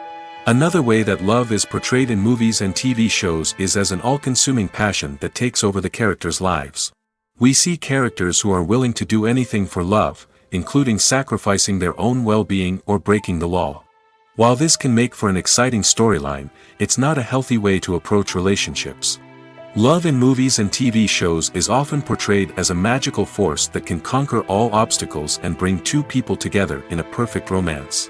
Another way that love is portrayed in movies and TV shows is as an all-consuming passion that takes over the characters' lives. We see characters who are willing to do anything for love, including sacrificing their own well-being or breaking the law. While this can make for an exciting storyline, it's not a healthy way to approach relationships. Love in movies and TV shows is often portrayed as a magical force that can conquer all obstacles and bring two people together in a perfect romance.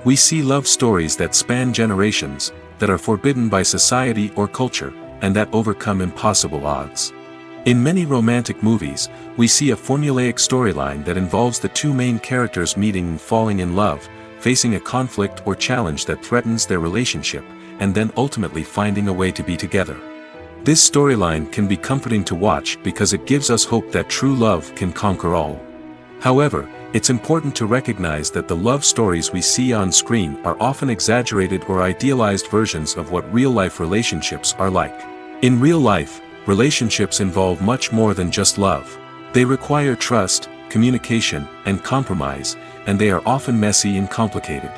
We see love stories that span generations, that are forbidden by society or culture, and that overcome impossible odds. In many romantic movies, we see a formulaic storyline that involves the two main characters meeting and falling in love, facing a conflict or challenge that threatens their relationship, and then ultimately finding a way to be together. This storyline can be comforting to watch because it gives us hope that true love can conquer all. However, it's important to recognize that the love stories we see on screen are often exaggerated or idealized versions of what real-life relationships are like. In real life, relationships involve much more than just love. They require trust, communication, and compromise, and they are often messy and complicated.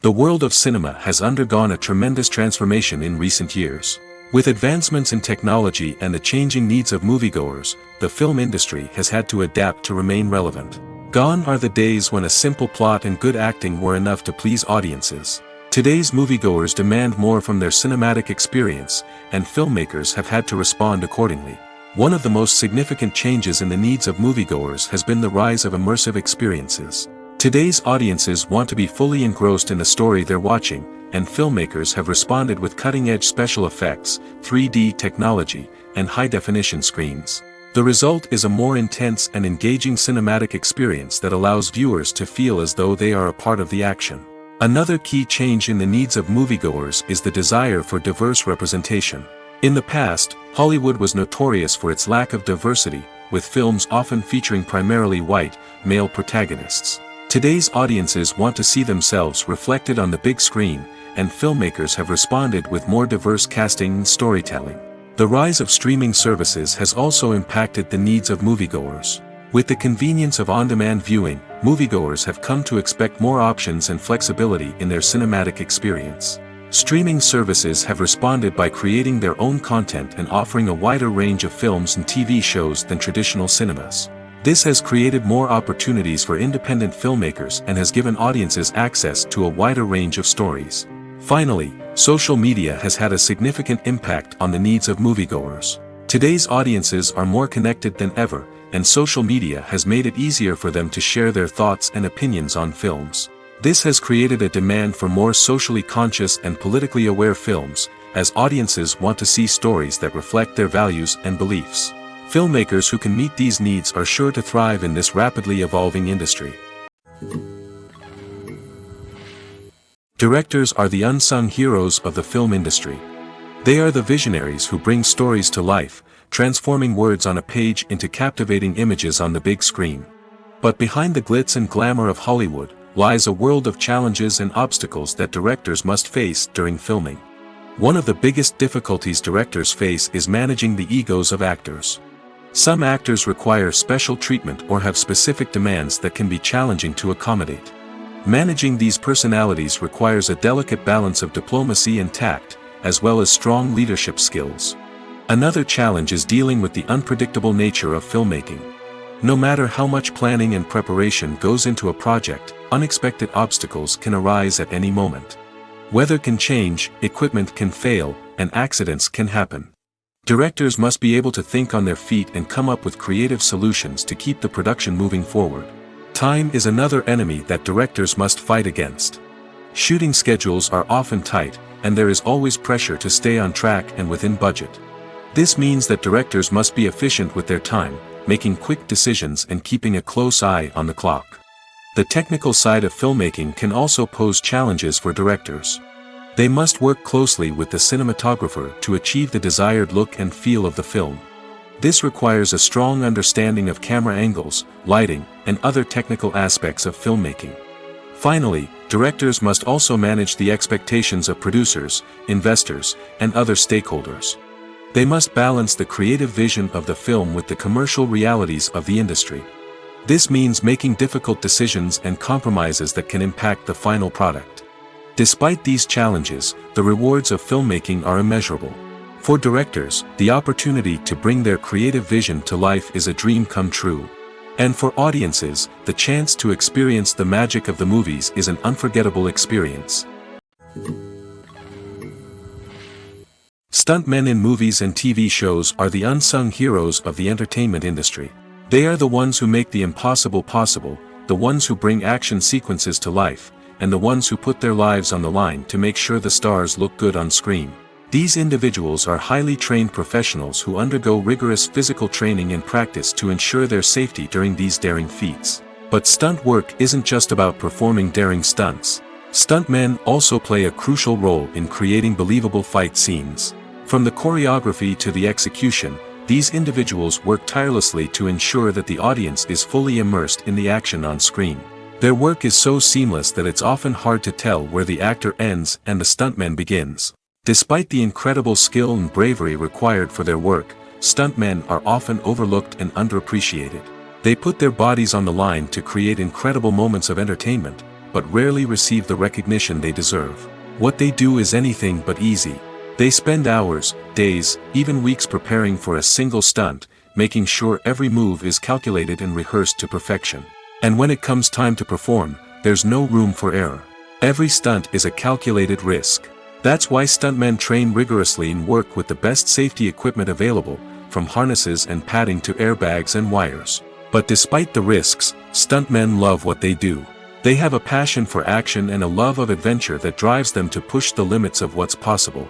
The world of cinema has undergone a tremendous transformation in recent years. With advancements in technology and the changing needs of moviegoers, the film industry has had to adapt to remain relevant. Gone are the days when a simple plot and good acting were enough to please audiences. Today's moviegoers demand more from their cinematic experience, and filmmakers have had to respond accordingly. One of the most significant changes in the needs of moviegoers has been the rise of immersive experiences. Today's audiences want to be fully engrossed in the story they're watching, and filmmakers have responded with cutting-edge special effects, 3D technology, and high-definition screens. The result is a more intense and engaging cinematic experience that allows viewers to feel as though they are a part of the action. Another key change in the needs of moviegoers is the desire for diverse representation. In the past, Hollywood was notorious for its lack of diversity, with films often featuring primarily white, male protagonists. Today's audiences want to see themselves reflected on the big screen, and filmmakers have responded with more diverse casting and storytelling. The rise of streaming services has also impacted the needs of moviegoers. With the convenience of on-demand viewing, moviegoers have come to expect more options and flexibility in their cinematic experience. Streaming services have responded by creating their own content and offering a wider range of films and TV shows than traditional cinemas. This has created more opportunities for independent filmmakers and has given audiences access to a wider range of stories. Finally, social media has had a significant impact on the needs of moviegoers. Today's audiences are more connected than ever, and social media has made it easier for them to share their thoughts and opinions on films. This has created a demand for more socially conscious and politically aware films, as audiences want to see stories that reflect their values and beliefs. Filmmakers who can meet these needs are sure to thrive in this rapidly evolving industry. Directors are the unsung heroes of the film industry. They are the visionaries who bring stories to life, transforming words on a page into captivating images on the big screen. But behind the glitz and glamour of Hollywood lies a world of challenges and obstacles that directors must face during filming. One of the biggest difficulties directors face is managing the egos of actors. Some actors require special treatment or have specific demands that can be challenging to accommodate. Managing these personalities requires a delicate balance of diplomacy and tact, as well as strong leadership skills. Another challenge is dealing with the unpredictable nature of filmmaking. No matter how much planning and preparation goes into a project, unexpected obstacles can arise at any moment. Weather can change, equipment can fail, and accidents can happen. Directors must be able to think on their feet and come up with creative solutions to keep the production moving forward. Time is another enemy that directors must fight against. Shooting schedules are often tight, and there is always pressure to stay on track and within budget. This means that directors must be efficient with their time, making quick decisions and keeping a close eye on the clock. The technical side of filmmaking can also pose challenges for directors. They must work closely with the cinematographer to achieve the desired look and feel of the film. This requires a strong understanding of camera angles, lighting, and other technical aspects of filmmaking. Finally, directors must also manage the expectations of producers, investors, and other stakeholders. They must balance the creative vision of the film with the commercial realities of the industry. This means making difficult decisions and compromises that can impact the final product. Despite these challenges, the rewards of filmmaking are immeasurable. For directors, the opportunity to bring their creative vision to life is a dream come true. And for audiences, the chance to experience the magic of the movies is an unforgettable experience. Stuntmen in movies and TV shows are the unsung heroes of the entertainment industry. They are the ones who make the impossible possible, the ones who bring action sequences to life, and the ones who put their lives on the line to make sure the stars look good on screen. These individuals are highly trained professionals who undergo rigorous physical training and practice to ensure their safety during these daring feats. But stunt work isn't just about performing daring stunts. Stuntmen also play a crucial role in creating believable fight scenes. From the choreography to the execution, These individuals work tirelessly to ensure that the audience is fully immersed in the action on screen. Their work is so seamless that it's often hard to tell where the actor ends and the stuntman begins. Despite the incredible skill and bravery required for their work, stuntmen are often overlooked and underappreciated. They put their bodies on the line to create incredible moments of entertainment, but rarely receive the recognition they deserve. What they do is anything but easy. They spend hours, days, even weeks preparing for a single stunt, making sure every move is calculated and rehearsed to perfection. And when it comes time to perform, there's no room for error. Every stunt is a calculated risk. That's why stuntmen train rigorously and work with the best safety equipment available, from harnesses and padding to airbags and wires. But despite the risks, stuntmen love what they do. They have a passion for action and a love of adventure that drives them to push the limits of what's possible.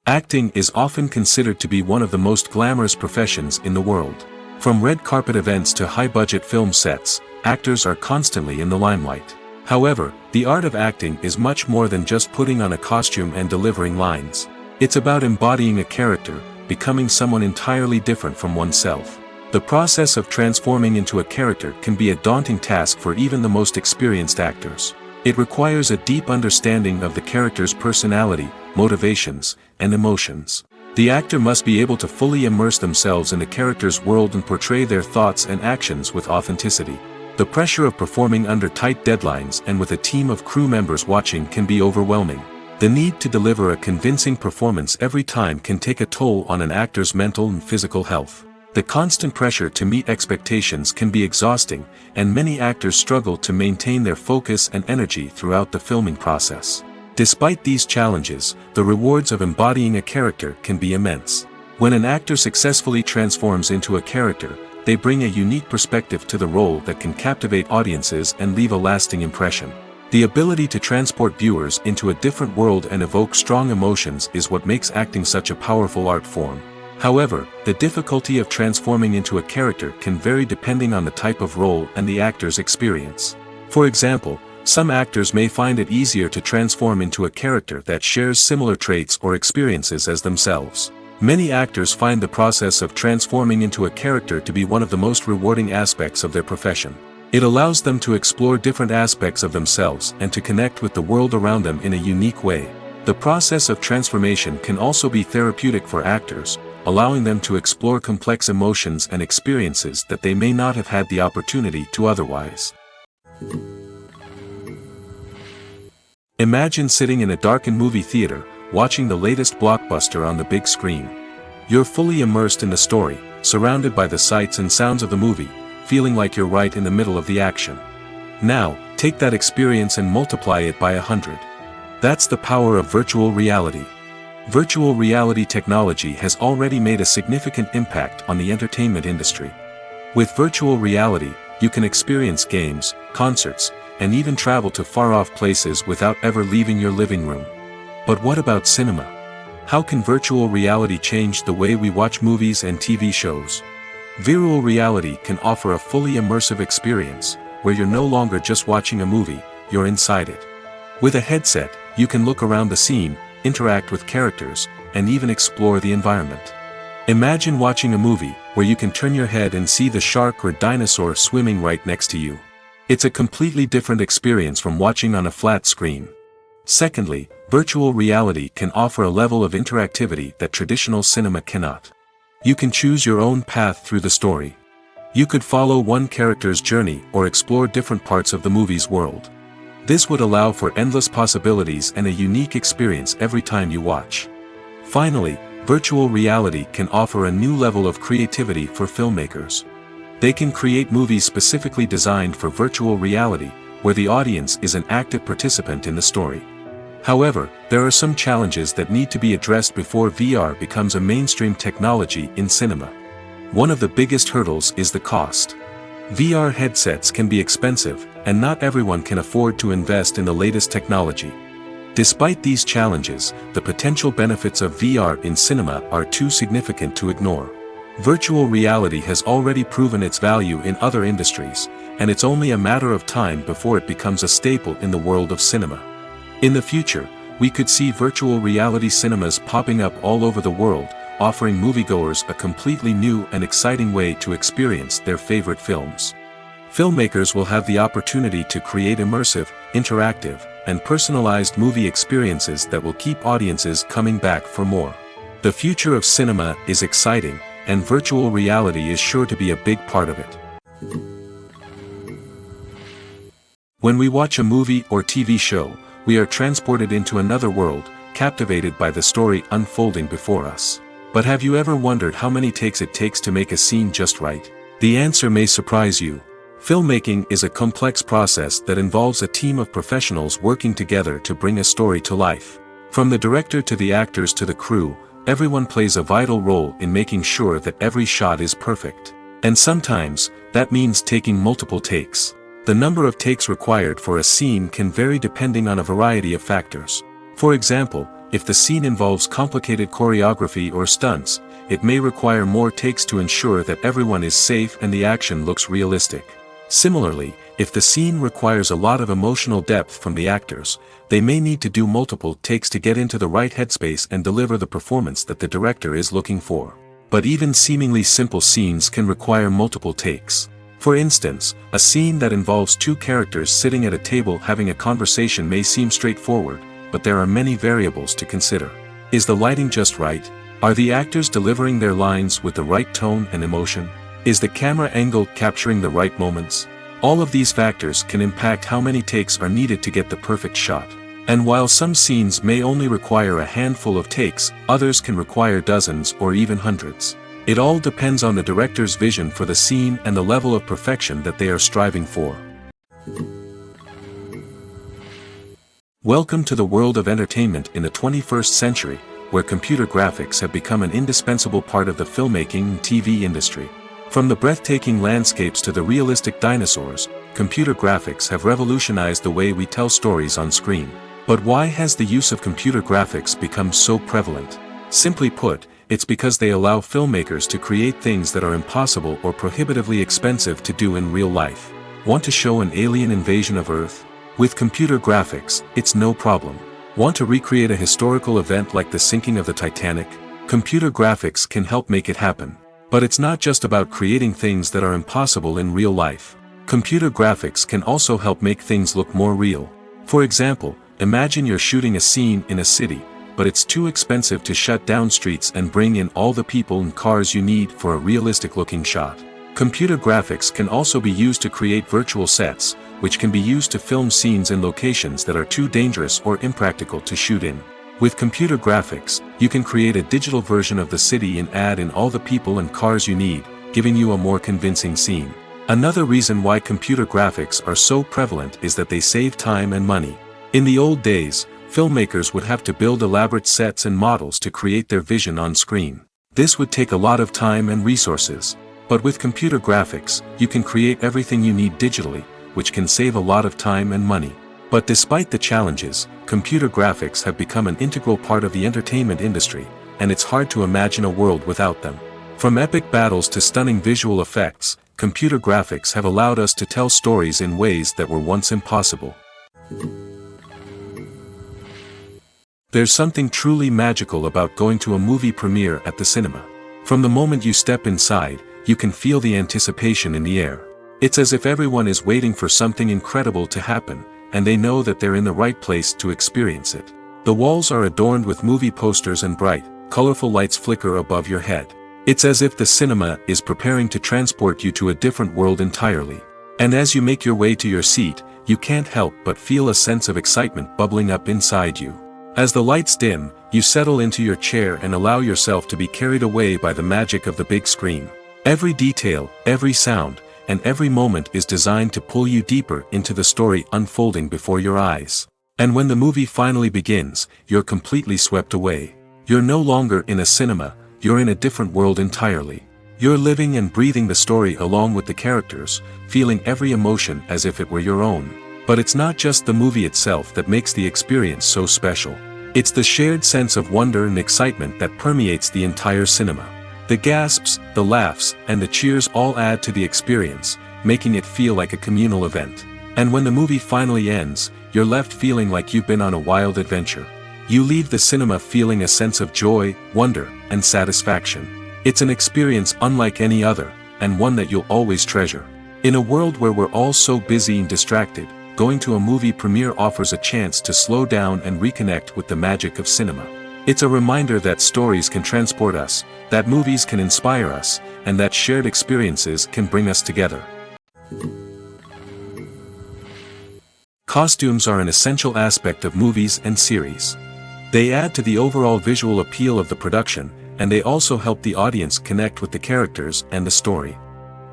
Acting is often considered to be one of the most glamorous professions in the world. From red carpet events to high-budget film sets, actors are constantly in the limelight. However, the art of acting is much more than just putting on a costume and delivering lines. It's about embodying a character, becoming someone entirely different from oneself. The process of transforming into a character can be a daunting task for even the most experienced actors. It requires a deep understanding of the character's personality, motivations, and emotions. The actor must be able to fully immerse themselves in the character's world and portray their thoughts and actions with authenticity. The pressure of performing under tight deadlines and with a team of crew members watching can be overwhelming. The need to deliver a convincing performance every time can take a toll on an actor's mental and physical health. The constant pressure to meet expectations can be exhausting, and many actors struggle to maintain their focus and energy throughout the filming process. Despite these challenges, the rewards of embodying a character can be immense. When an actor successfully transforms into a character, they bring a unique perspective to the role that can captivate audiences and leave a lasting impression. The ability to transport viewers into a different world and evoke strong emotions is what makes acting such a powerful art form. However, the difficulty of transforming into a character can vary depending on the type of role and the actor's experience. For example, some actors may find it easier to transform into a character that shares similar traits or experiences as themselves. Many actors find the process of transforming into a character to be one of the most rewarding aspects of their profession. It allows them to explore different aspects of themselves and to connect with the world around them in a unique way. The process of transformation can also be therapeutic for actors, allowing them to explore complex emotions and experiences that they may not have had the opportunity to otherwise. Imagine sitting in a darkened movie theater, watching the latest blockbuster on the big screen. You're fully immersed in the story, surrounded by the sights and sounds of the movie, feeling like you're right in the middle of the action. Now, take that experience and multiply it by 100. That's the power of virtual reality. Virtual reality technology has already made a significant impact on the entertainment industry. With virtual reality, you can experience games, concerts, and even travel to far-off places without ever leaving your living room. But what about cinema? How can virtual reality change the way we watch movies and TV shows? Virtual reality can offer a fully immersive experience, where you're no longer just watching a movie, you're inside it. With a headset, you can look around the scene, interact with characters, and even explore the environment. Imagine watching a movie, where you can turn your head and see the shark or dinosaur swimming right next to you. It's a completely different experience from watching on a flat screen. Secondly, virtual reality can offer a level of interactivity that traditional cinema cannot. You can choose your own path through the story. You could follow one character's journey or explore different parts of the movie's world. This would allow for endless possibilities and a unique experience every time you watch. Finally, virtual reality can offer a new level of creativity for filmmakers. They can create movies specifically designed for virtual reality, where the audience is an active participant in the story. However, there are some challenges that need to be addressed before VR becomes a mainstream technology in cinema. One of the biggest hurdles is the cost. VR headsets can be expensive, and not everyone can afford to invest in the latest technology. Despite these challenges, the potential benefits of VR in cinema are too significant to ignore. Virtual reality has already proven its value in other industries, and it's only a matter of time before it becomes a staple in the world of cinema. In the future, We could see virtual reality cinemas popping up all over the world, offering moviegoers a completely new and exciting way to experience their favorite films. Filmmakers will have the opportunity to create immersive, interactive, and personalized movie experiences that will keep audiences coming back for more. The future of cinema is exciting, and virtual reality is sure to be a big part of it. When we watch a movie or TV show, we are transported into another world, captivated by the story unfolding before us. But have you ever wondered how many takes it takes to make a scene just right? The answer may surprise you. Filmmaking is a complex process that involves a team of professionals working together to bring a story to life. From the director to the actors to the crew, everyone plays a vital role in making sure that every shot is perfect. And sometimes, that means taking multiple takes. The number of takes required for a scene can vary depending on a variety of factors. For example, if the scene involves complicated choreography or stunts, it may require more takes to ensure that everyone is safe and the action looks realistic. Similarly, if the scene requires a lot of emotional depth from the actors, they may need to do multiple takes to get into the right headspace and deliver the performance that the director is looking for. But even seemingly simple scenes can require multiple takes. For instance, a scene that involves two characters sitting at a table having a conversation may seem straightforward, but there are many variables to consider. Is the lighting just right? Are the actors delivering their lines with the right tone and emotion? Is the camera angle capturing the right moments? All of these factors can impact how many takes are needed to get the perfect shot. And while some scenes may only require a handful of takes, others can require dozens or even hundreds. It all depends on the director's vision for the scene and the level of perfection that they are striving for. Welcome to the world of entertainment in the 21st century, where computer graphics have become an indispensable part of the filmmaking and TV industry. From the breathtaking landscapes to the realistic dinosaurs, computer graphics have revolutionized the way we tell stories on screen. But why has the use of computer graphics become so prevalent? Simply put, it's because they allow filmmakers to create things that are impossible or prohibitively expensive to do in real life. Want to show an alien invasion of Earth? With computer graphics, it's no problem. Want to recreate a historical event like the sinking of the Titanic? Computer graphics can help make it happen. But it's not just about creating things that are impossible in real life. Computer graphics can also help make things look more real. For example, imagine you're shooting a scene in a city, but it's too expensive to shut down streets and bring in all the people and cars you need for a realistic-looking shot. Computer graphics can also be used to create virtual sets, which can be used to film scenes in locations that are too dangerous or impractical to shoot in. With computer graphics, you can create a digital version of the city and add in all the people and cars you need, giving you a more convincing scene. Another reason why computer graphics are so prevalent is that they save time and money. In the old days, filmmakers would have to build elaborate sets and models to create their vision on screen. This would take a lot of time and resources. But with computer graphics, you can create everything you need digitally, which can save a lot of time and money. But despite the challenges, computer graphics have become an integral part of the entertainment industry, and it's hard to imagine a world without them. From epic battles to stunning visual effects, computer graphics have allowed us to tell stories in ways that were once impossible. There's something truly magical about going to a movie premiere at the cinema. From the moment you step inside, you can feel the anticipation in the air. It's as if everyone is waiting for something incredible to happen, and they know that they're in the right place to experience it. The walls are adorned with movie posters and bright, colorful lights flicker above your head. It's as if the cinema is preparing to transport you to a different world entirely. And as you make your way to your seat, you can't help but feel a sense of excitement bubbling up inside you. As the lights dim, you settle into your chair and allow yourself to be carried away by the magic of the big screen. Every detail, every sound, and every moment is designed to pull you deeper into the story unfolding before your eyes. And when the movie finally begins, you're completely swept away. You're no longer in a cinema, you're in a different world entirely. You're living and breathing the story along with the characters, feeling every emotion as if it were your own. But it's not just the movie itself that makes the experience so special. It's the shared sense of wonder and excitement that permeates the entire cinema. The gasps, the laughs, and the cheers all add to the experience, making it feel like a communal event. And when the movie finally ends, you're left feeling like you've been on a wild adventure. You leave the cinema feeling a sense of joy, wonder, and satisfaction. It's an experience unlike any other, and one that you'll always treasure. In a world where we're all so busy and distracted, going to a movie premiere offers a chance to slow down and reconnect with the magic of cinema. It's a reminder that stories can transport us, that movies can inspire us, and that shared experiences can bring us together. Costumes are an essential aspect of movies and series. They add to the overall visual appeal of the production, and they also help the audience connect with the characters and the story.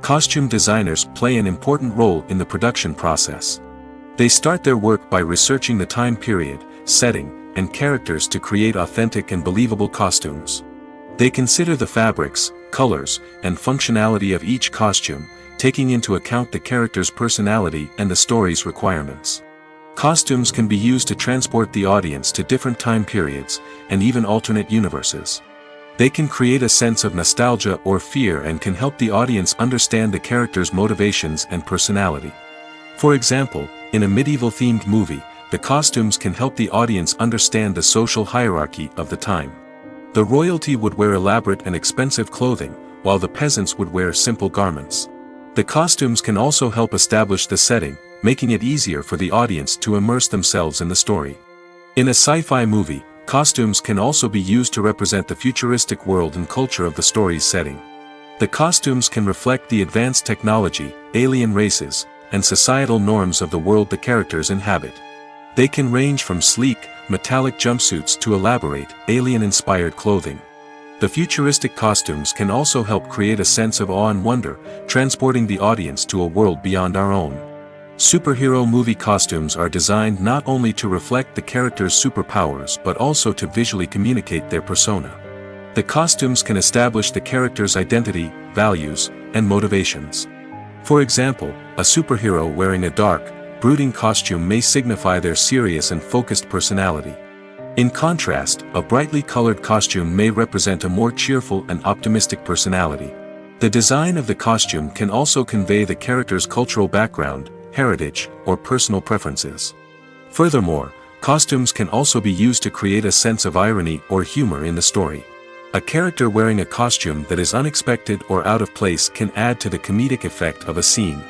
Costume designers play an important role in the production process. They start their work by researching the time period, setting, and characters to create authentic and believable costumes. They consider the fabrics, colors, and functionality of each costume, taking into account the character's personality and the story's requirements. Costumes can be used to transport the audience to different time periods, and even alternate universes. They can create a sense of nostalgia or fear and can help the audience understand the character's motivations and personality. For example, in a medieval-themed movie, the costumes can help the audience understand the social hierarchy of the time. The royalty would wear elaborate and expensive clothing, while the peasants would wear simple garments. The costumes can also help establish the setting, making it easier for the audience to immerse themselves in the story. In a sci-fi movie, costumes can also be used to represent the futuristic world and culture of the story's setting. The costumes can reflect the advanced technology, alien races, and societal norms of the world the characters inhabit. They can range from sleek, metallic jumpsuits to elaborate, alien-inspired clothing. The futuristic costumes can also help create a sense of awe and wonder, transporting the audience to a world beyond our own. Superhero movie costumes are designed not only to reflect the character's superpowers but also to visually communicate their persona. The costumes can establish the character's identity, values, and motivations. For example, a superhero wearing a dark, brooding costume may signify their serious and focused personality. In contrast, a brightly colored costume may represent a more cheerful and optimistic personality. The design of the costume can also convey the character's cultural background, heritage, or personal preferences. Furthermore, costumes can also be used to create a sense of irony or humor in the story. A character wearing a costume that is unexpected or out of place can add to the comedic effect of a scene.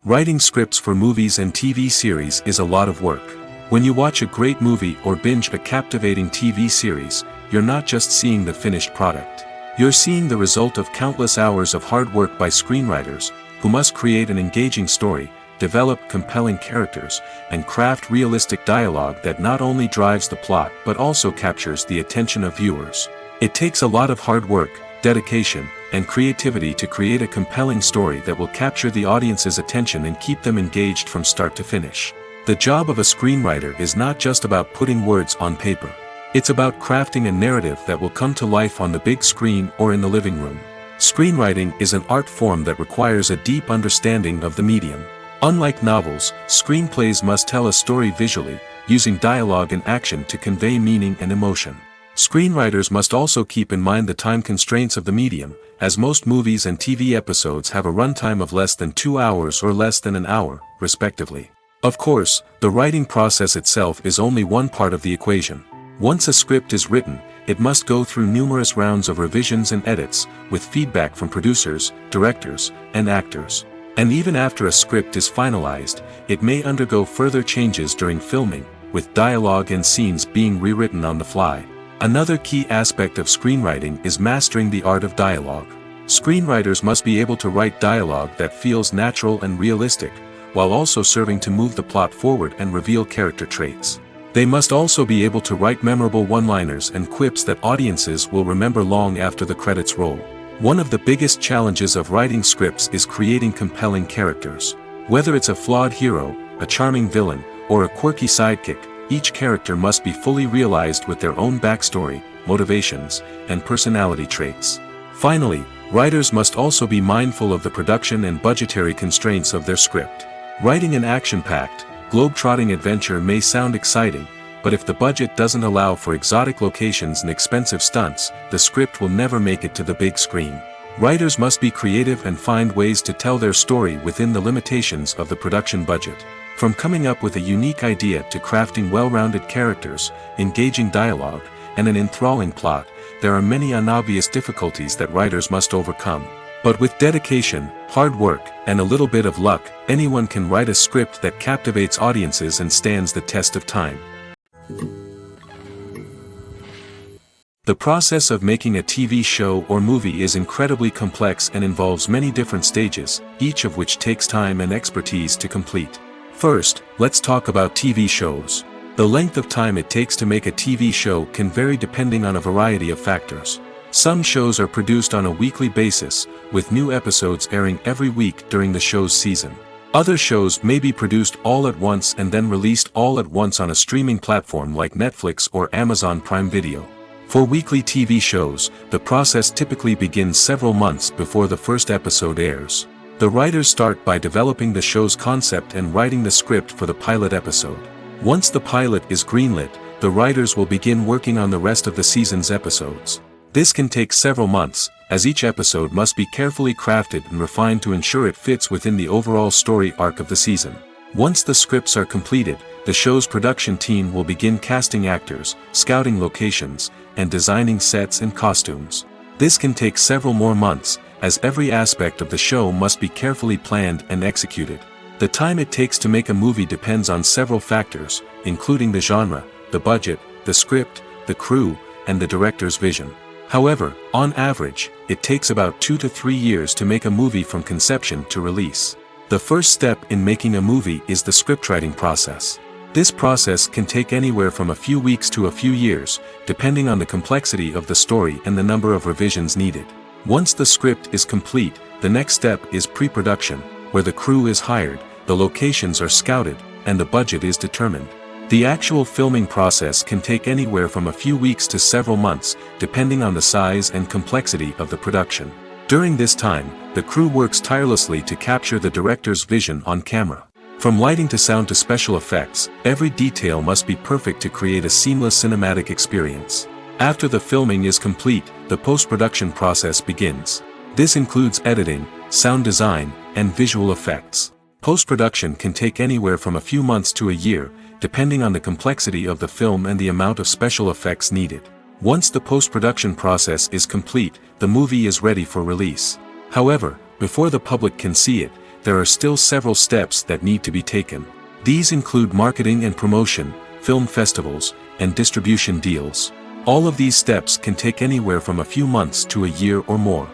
Writing scripts for movies and TV series is a lot of work. When you watch a great movie or binge a captivating TV series, you're not just seeing the finished product. You're seeing the result of countless hours of hard work by screenwriters, who must create an engaging story, develop compelling characters, and craft realistic dialogue that not only drives the plot but also captures the attention of viewers. It takes a lot of hard work, dedication, and creativity to create a compelling story that will capture the audience's attention and keep them engaged from start to finish. The job of a screenwriter is not just about putting words on paper. It's about crafting a narrative that will come to life on the big screen or in the living room. Screenwriting is an art form that requires a deep understanding of the medium. Unlike novels, screenplays must tell a story visually, using dialogue and action to convey meaning and emotion. Screenwriters must also keep in mind the time constraints of the medium, as most movies and TV episodes have a runtime of less than 2 hours or less than an hour, respectively. Of course, the writing process itself is only one part of the equation. Once a script is written, it must go through numerous rounds of revisions and edits, with feedback from producers, directors, and actors. And even after a script is finalized, it may undergo further changes during filming, with dialogue and scenes being rewritten on the fly. Another key aspect of screenwriting is mastering the art of dialogue. Screenwriters must be able to write dialogue that feels natural and realistic, while also serving to move the plot forward and reveal character traits. They must also be able to write memorable one-liners and quips that audiences will remember long after the credits roll. One of the biggest challenges of writing scripts is creating compelling characters. Whether it's a flawed hero, a charming villain, or a quirky sidekick, each character must be fully realized with their own backstory, motivations, and personality traits. Finally, writers must also be mindful of the production and budgetary constraints of their script. Writing an action-packed, globe-trotting adventure may sound exciting, but if the budget doesn't allow for exotic locations and expensive stunts, the script will never make it to the big screen. Writers must be creative and find ways to tell their story within the limitations of the production budget. From coming up with a unique idea to crafting well-rounded characters, engaging dialogue, and an enthralling plot, there are many unobvious difficulties that writers must overcome. But with dedication, hard work, and a little bit of luck, anyone can write a script that captivates audiences and stands the test of time. The process of making a TV show or movie is incredibly complex and involves many different stages, each of which takes time and expertise to complete. First, let's talk about TV shows. The length of time it takes to make a TV show can vary depending on a variety of factors. Some shows are produced on a weekly basis, with new episodes airing every week during the show's season. Other shows may be produced all at once and then released all at once on a streaming platform like Netflix or Amazon Prime Video. For weekly TV shows, the process typically begins several months before the first episode airs. The writers start by developing the show's concept and writing the script for the pilot episode. Once the pilot is greenlit, the writers will begin working on the rest of the season's episodes. This can take several months, as each episode must be carefully crafted and refined to ensure it fits within the overall story arc of the season. Once the scripts are completed, the show's production team will begin casting actors, scouting locations, and designing sets and costumes. This can take several more months, as every aspect of the show must be carefully planned and executed. The time it takes to make a movie depends on several factors, including the genre, the budget, the script, the crew, and the director's vision. However, on average, it takes about 2 to 3 years to make a movie from conception to release. The first step in making a movie is the scriptwriting process. This process can take anywhere from a few weeks to a few years, depending on the complexity of the story and the number of revisions needed. Once the script is complete, the next step is pre-production, where the crew is hired, the locations are scouted, and the budget is determined. The actual filming process can take anywhere from a few weeks to several months, depending on the size and complexity of the production. During this time, the crew works tirelessly to capture the director's vision on camera. From lighting to sound to special effects, every detail must be perfect to create a seamless cinematic experience. After the filming is complete, the post-production process begins. This includes editing, sound design, and visual effects. Post-production can take anywhere from a few months to a year, depending on the complexity of the film and the amount of special effects needed. Once the post-production process is complete, the movie is ready for release. However, before the public can see it, there are still several steps that need to be taken. These include marketing and promotion, film festivals, and distribution deals. All of these steps can take anywhere from a few months to a year or more.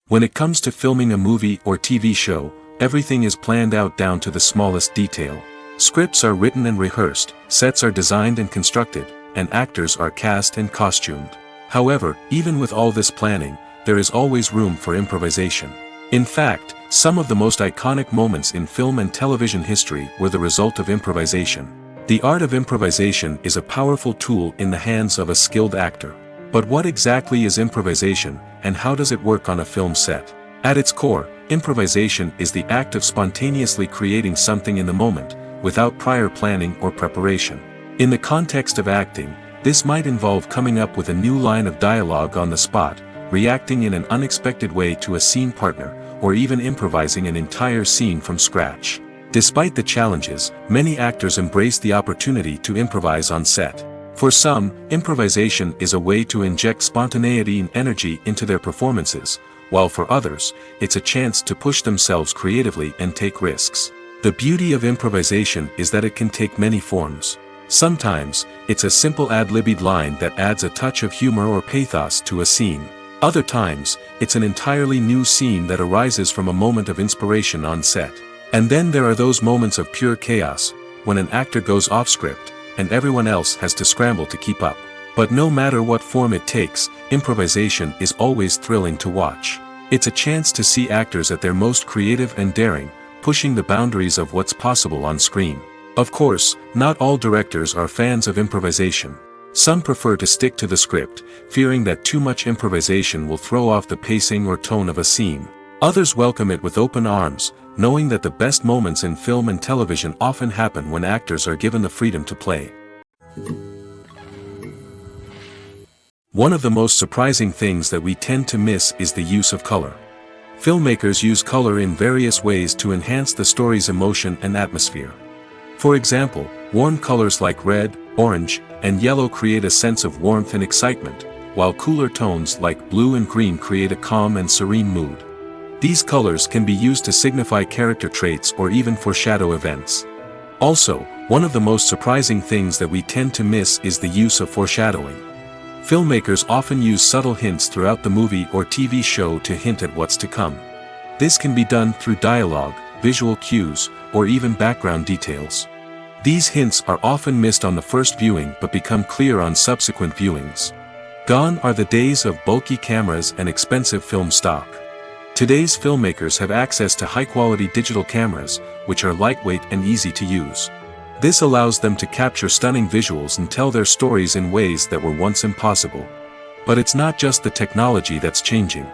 When it comes to filming a movie or TV show, everything is planned out down to the smallest detail. Scripts are written and rehearsed, sets are designed and constructed, and actors are cast and costumed. However, even with all this planning, there is always room for improvisation. In fact, some of the most iconic moments in film and television history were the result of improvisation. The art of improvisation is a powerful tool in the hands of a skilled actor. But what exactly is improvisation, and how does it work on a film set? At its core, improvisation is the act of spontaneously creating something in the moment, without prior planning or preparation. In the context of acting, this might involve coming up with a new line of dialogue on the spot, reacting in an unexpected way to a scene partner, or even improvising an entire scene from scratch. Despite the challenges, many actors embrace the opportunity to improvise on set. For some, improvisation is a way to inject spontaneity and energy into their performances, while for others, it's a chance to push themselves creatively and take risks. The beauty of improvisation is that it can take many forms. Sometimes, it's a simple ad-libbed line that adds a touch of humor or pathos to a scene. Other times, it's an entirely new scene that arises from a moment of inspiration on set. And then there are those moments of pure chaos, when an actor goes off script, and everyone else has to scramble to keep up. But no matter what form it takes, improvisation is always thrilling to watch. It's a chance to see actors at their most creative and daring, pushing the boundaries of what's possible on screen. Of course, not all directors are fans of improvisation. Some prefer to stick to the script, fearing that too much improvisation will throw off the pacing or tone of a scene. Others welcome it with open arms, knowing that the best moments in film and television often happen when actors are given the freedom to play. One of the most surprising things that we tend to miss is the use of color. Filmmakers use color in various ways to enhance the story's emotion and atmosphere. For example, warm colors like red, orange, and yellow create a sense of warmth and excitement, while cooler tones like blue and green create a calm and serene mood. These colors can be used to signify character traits or even foreshadow events. Also, one of the most surprising things that we tend to miss is the use of foreshadowing. Filmmakers often use subtle hints throughout the movie or TV show to hint at what's to come. This can be done through dialogue, visual cues, or even background details. These hints are often missed on the first viewing but become clear on subsequent viewings. Gone are the days of bulky cameras and expensive film stock. Today's filmmakers have access to high-quality digital cameras, which are lightweight and easy to use. This allows them to capture stunning visuals and tell their stories in ways that were once impossible. But it's not just the technology that's changing.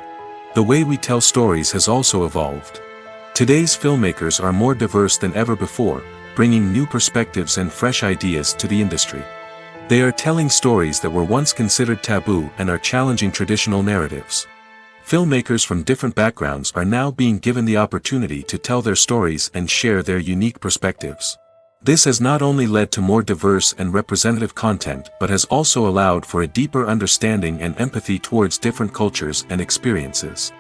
The way we tell stories has also evolved. Today's filmmakers are more diverse than ever before, bringing new perspectives and fresh ideas to the industry. They are telling stories that were once considered taboo and are challenging traditional narratives. Filmmakers from different backgrounds are now being given the opportunity to tell their stories and share their unique perspectives. This has not only led to more diverse and representative content but has also allowed for a deeper understanding and empathy towards different cultures and experiences.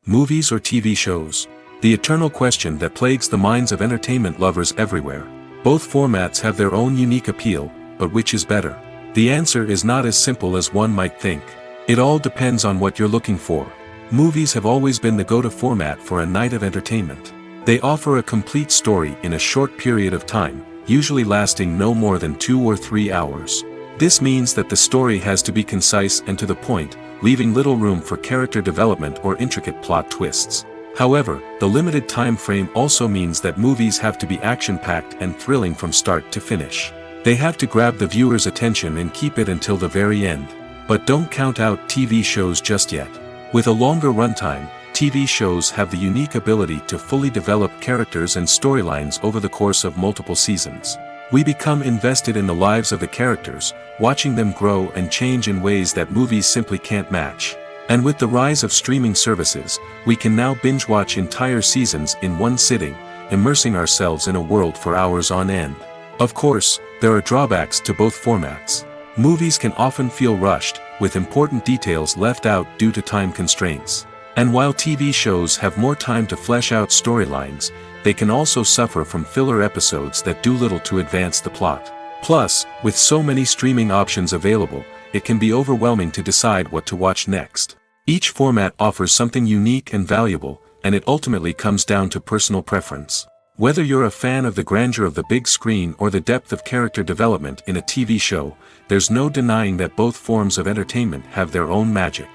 Movies or TV shows? The eternal question that plagues the minds of entertainment lovers everywhere. Both formats have their own unique appeal, but which is better? The answer is not as simple as one might think. It all depends on what you're looking for. Movies have always been the go-to format for a night of entertainment. They offer a complete story in a short period of time, usually lasting no more than 2 or 3 hours. This means that the story has to be concise and to the point, leaving little room for character development or intricate plot twists. However, the limited time frame also means that movies have to be action-packed and thrilling from start to finish. They have to grab the viewer's attention and keep it until the very end. But don't count out TV shows just yet. With a longer runtime, TV shows have the unique ability to fully develop characters and storylines over the course of multiple seasons. We become invested in the lives of the characters, watching them grow and change in ways that movies simply can't match. And with the rise of streaming services, we can now binge-watch entire seasons in one sitting, immersing ourselves in a world for hours on end. Of course, there are drawbacks to both formats. Movies can often feel rushed, with important details left out due to time constraints. And while TV shows have more time to flesh out storylines, they can also suffer from filler episodes that do little to advance the plot. Plus, with so many streaming options available, it can be overwhelming to decide what to watch next. Each format offers something unique and valuable, and it ultimately comes down to personal preference. Whether you're a fan of the grandeur of the big screen or the depth of character development in a TV show, there's no denying that both forms of entertainment have their own magic.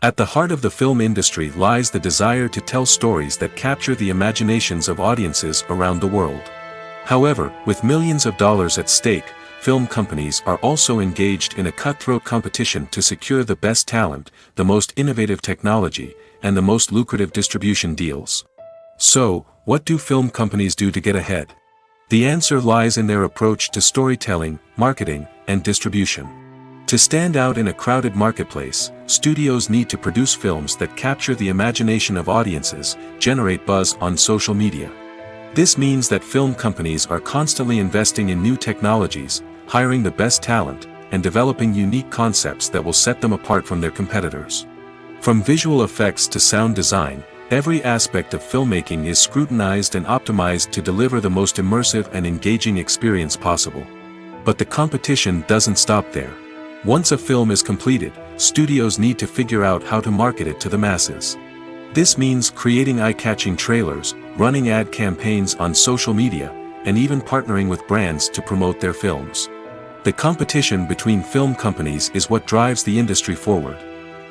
At the heart of the film industry lies the desire to tell stories that capture the imaginations of audiences around the world. However, with millions of dollars at stake, film companies are also engaged in a cutthroat competition to secure the best talent, the most innovative technology, and the most lucrative distribution deals. So, what do film companies do to get ahead? The answer lies in their approach to storytelling, marketing, and distribution. To stand out in a crowded marketplace, studios need to produce films that capture the imagination of audiences, generate buzz on social media. This means that film companies are constantly investing in new technologies, hiring the best talent, and developing unique concepts that will set them apart from their competitors. From visual effects to sound design, every aspect of filmmaking is scrutinized and optimized to deliver the most immersive and engaging experience possible. But the competition doesn't stop there. Once a film is completed, studios need to figure out how to market it to the masses. This means creating eye-catching trailers, running ad campaigns on social media, and even partnering with brands to promote their films. The competition between film companies is what drives the industry forward.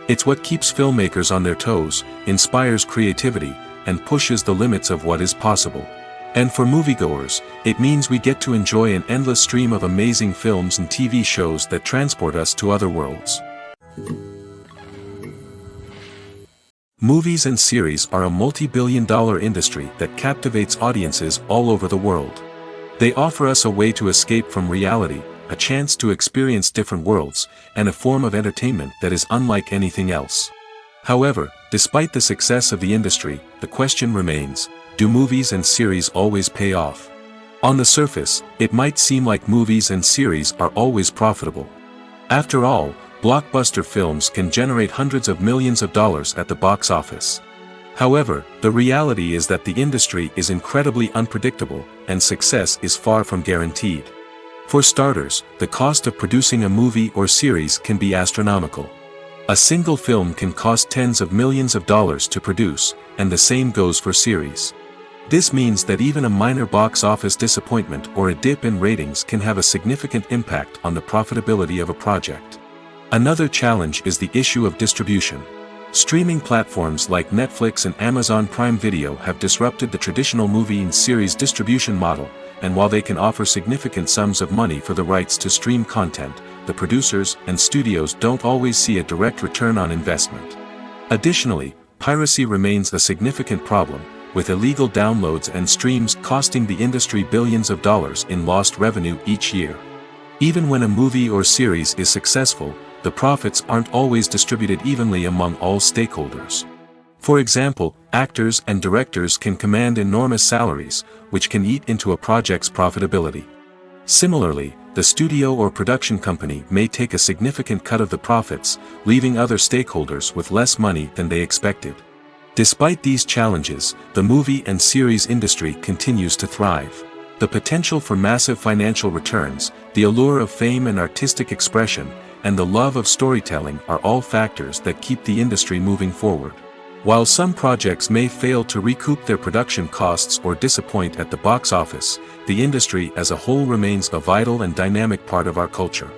It's what keeps filmmakers on their toes, inspires creativity, and pushes the limits of what is possible. And for moviegoers, it means we get to enjoy an endless stream of amazing films and TV shows that transport us to other worlds. Movies and series are a multi-billion-dollar industry that captivates audiences all over the world. They offer us a way to escape from reality, a chance to experience different worlds, and a form of entertainment that is unlike anything else. However, despite the success of the industry, the question remains, do movies and series always pay off? On the surface, it might seem like movies and series are always profitable. After all, blockbuster films can generate hundreds of millions of dollars at the box office. However, the reality is that the industry is incredibly unpredictable, and success is far from guaranteed. For starters, the cost of producing a movie or series can be astronomical. A single film can cost tens of millions of dollars to produce, and the same goes for series. This means that even a minor box office disappointment or a dip in ratings can have a significant impact on the profitability of a project. Another challenge is the issue of distribution. Streaming platforms like Netflix and Amazon Prime Video have disrupted the traditional movie and series distribution model, and while they can offer significant sums of money for the rights to stream content, the producers and studios don't always see a direct return on investment. Additionally, piracy remains a significant problem, with illegal downloads and streams costing the industry billions of dollars in lost revenue each year. Even when a movie or series is successful, the profits aren't always distributed evenly among all stakeholders. For example, actors and directors can command enormous salaries, which can eat into a project's profitability. Similarly, the studio or production company may take a significant cut of the profits, leaving other stakeholders with less money than they expected. Despite these challenges, the movie and series industry continues to thrive. The potential for massive financial returns, the allure of fame and artistic expression, and the love of storytelling are all factors that keep the industry moving forward. While some projects may fail to recoup their production costs or disappoint at the box office, the industry as a whole remains a vital and dynamic part of our culture.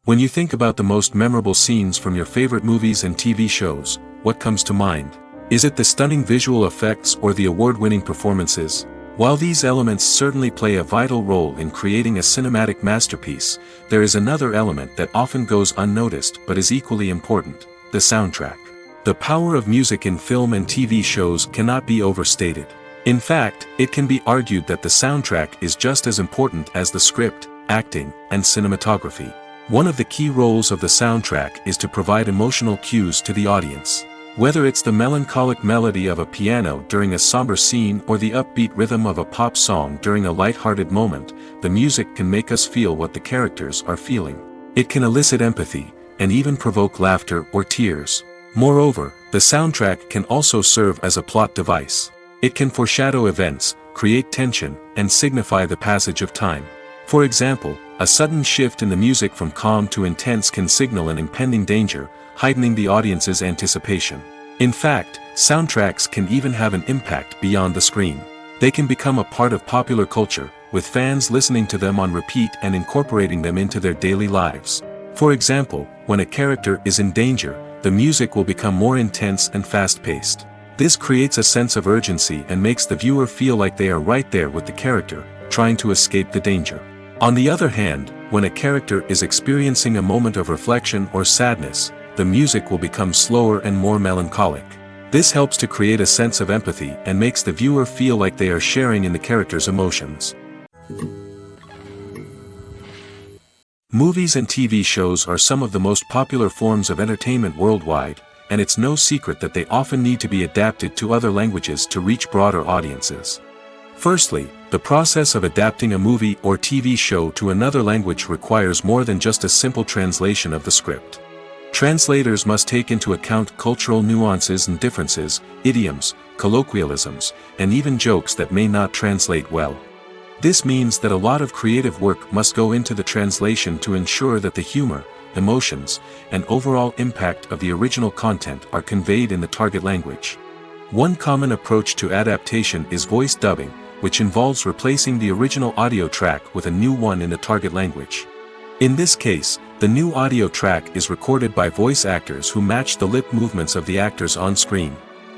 When you think about the most memorable scenes from your favorite movies and TV shows, what comes to mind? Is it the stunning visual effects or the award-winning performances? While these elements certainly play a vital role in creating a cinematic masterpiece, there is another element that often goes unnoticed but is equally important: the soundtrack. The power of music in film and TV shows cannot be overstated. In fact, it can be argued that the soundtrack is just as important as the script, acting, and cinematography. One of the key roles of the soundtrack is to provide emotional cues to the audience. Whether it's the melancholic melody of a piano during a somber scene or the upbeat rhythm of a pop song during a light-hearted moment, the music can make us feel what the characters are feeling. It can elicit empathy, and even provoke laughter or tears. Moreover, the soundtrack can also serve as a plot device. It can foreshadow events, create tension, and signify the passage of time. For example, a sudden shift in the music from calm to intense can signal an impending danger, heightening the audience's anticipation. In fact, soundtracks can even have an impact beyond the screen. They can become a part of popular culture, with fans listening to them on repeat and incorporating them into their daily lives. For example, when a character is in danger, the music will become more intense and fast-paced. This creates a sense of urgency and makes the viewer feel like they are right there with the character, trying to escape the danger. On the other hand, when a character is experiencing a moment of reflection or sadness, the music will become slower and more melancholic. This helps to create a sense of empathy and makes the viewer feel like they are sharing in the character's emotions. Movies and TV shows are some of the most popular forms of entertainment worldwide, and it's no secret that they often need to be adapted to other languages to reach broader audiences. Firstly, the process of adapting a movie or TV show to another language requires more than just a simple translation of the script. Translators must take into account cultural nuances and differences, idioms, colloquialisms, and even jokes that may not translate well. This means that a lot of creative work must go into the translation to ensure that the humor, emotions, and overall impact of the original content are conveyed in the target language. One common approach to adaptation is voice dubbing, which involves replacing the original audio track with a new one in the target language. In this case, the new audio track is recorded by voice actors who match the lip movements of the actors on screen.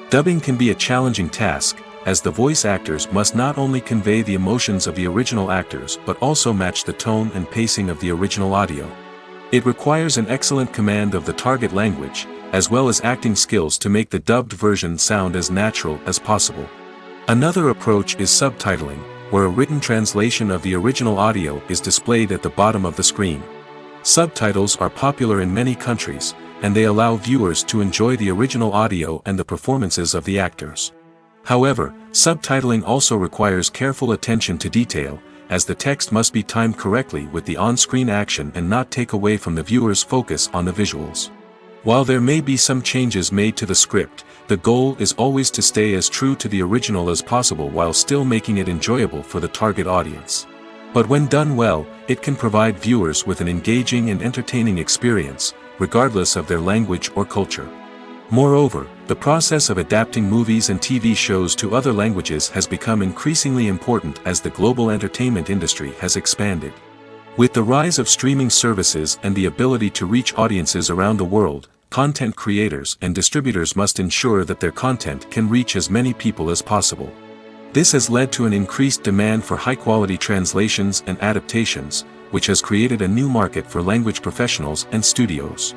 Dubbing can be a challenging task, as the voice actors must not only convey the emotions of the original actors but also match the tone and pacing of the original audio. It requires an excellent command of the target language, as well as acting skills to make the dubbed version sound as natural as possible. Another approach is subtitling, where a written translation of the original audio is displayed at the bottom of the screen. Subtitles are popular in many countries, and they allow viewers to enjoy the original audio and the performances of the actors. However, subtitling also requires careful attention to detail, as the text must be timed correctly with the on-screen action and not take away from the viewer's focus on the visuals. While there may be some changes made to the script, the goal is always to stay as true to the original as possible while still making it enjoyable for the target audience. But when done well, it can provide viewers with an engaging and entertaining experience, regardless of their language or culture. Moreover, the process of adapting movies and TV shows to other languages has become increasingly important as the global entertainment industry has expanded. With the rise of streaming services and the ability to reach audiences around the world, content creators and distributors must ensure that their content can reach as many people as possible. This has led to an increased demand for high-quality translations and adaptations, which has created a new market for language professionals and studios.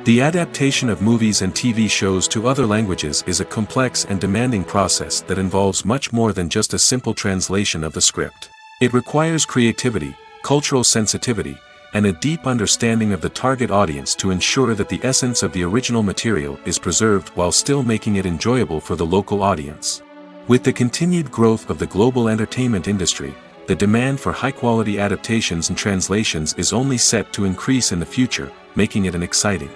The adaptation of movies and TV shows to other languages is a complex and demanding process that involves much more than just a simple translation of the script. It requires creativity, cultural sensitivity, and a deep understanding of the target audience to ensure that the essence of the original material is preserved while still making it enjoyable for the local audience. With the continued growth of the global entertainment industry, the demand for high-quality adaptations and translations is only set to increase in the future, making it exciting.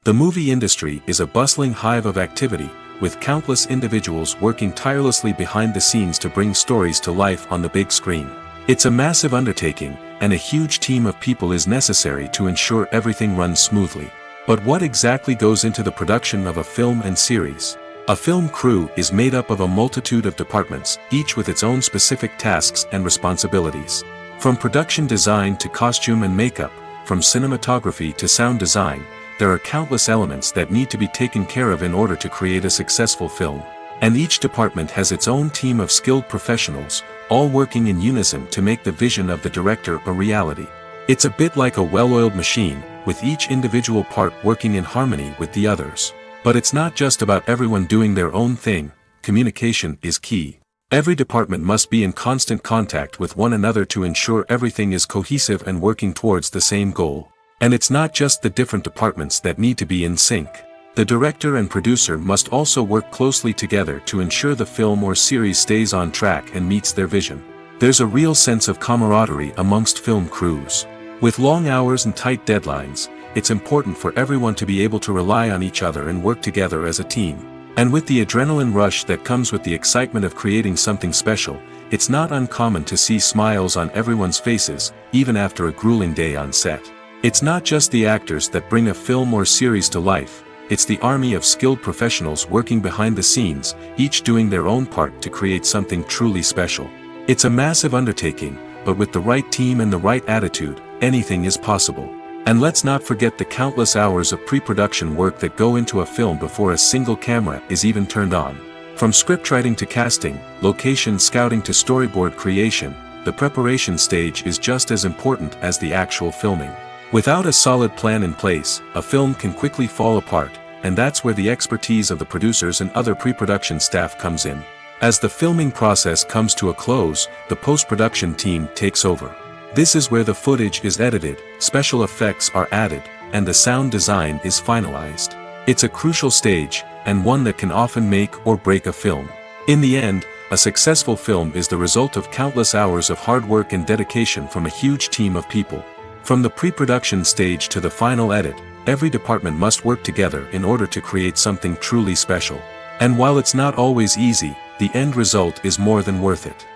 The movie industry is a bustling hive of activity, with countless individuals working tirelessly behind the scenes to bring stories to life on the big screen. It's a massive undertaking, and a huge team of people is necessary to ensure everything runs smoothly. But what exactly goes into the production of a film and series? A film crew is made up of a multitude of departments, each with its own specific tasks and responsibilities. From production design to costume and makeup, from cinematography to sound design, there are countless elements that need to be taken care of in order to create a successful film. And each department has its own team of skilled professionals, all working in unison to make the vision of the director a reality. It's a bit like a well-oiled machine, with each individual part working in harmony with the others. But it's not just about everyone doing their own thing. Communication is key. Every department must be in constant contact with one another to ensure everything is cohesive and working towards the same goal. And it's not just the different departments that need to be in sync. The director and producer must also work closely together to ensure the film or series stays on track and meets their vision. There's a real sense of camaraderie amongst film crews. With long hours and tight deadlines, it's important for everyone to be able to rely on each other and work together as a team. And with the adrenaline rush that comes with the excitement of creating something special, it's not uncommon to see smiles on everyone's faces, even after a grueling day on set. It's not just the actors that bring a film or series to life, it's the army of skilled professionals working behind the scenes, each doing their own part to create something truly special. It's a massive undertaking, but with the right team and the right attitude, anything is possible. And let's not forget the countless hours of pre-production work that go into a film before a single camera is even turned on. From scriptwriting to casting, location scouting to storyboard creation, the preparation stage is just as important as the actual filming. Without a solid plan in place, a film can quickly fall apart, and that's where the expertise of the producers and other pre-production staff comes in. As the filming process comes to a close, the post-production team takes over. This is where the footage is edited, special effects are added, and the sound design is finalized. It's a crucial stage, and one that can often make or break a film. In the end, a successful film is the result of countless hours of hard work and dedication from a huge team of people. From the pre-production stage to the final edit, every department must work together in order to create something truly special. And while it's not always easy, the end result is more than worth it.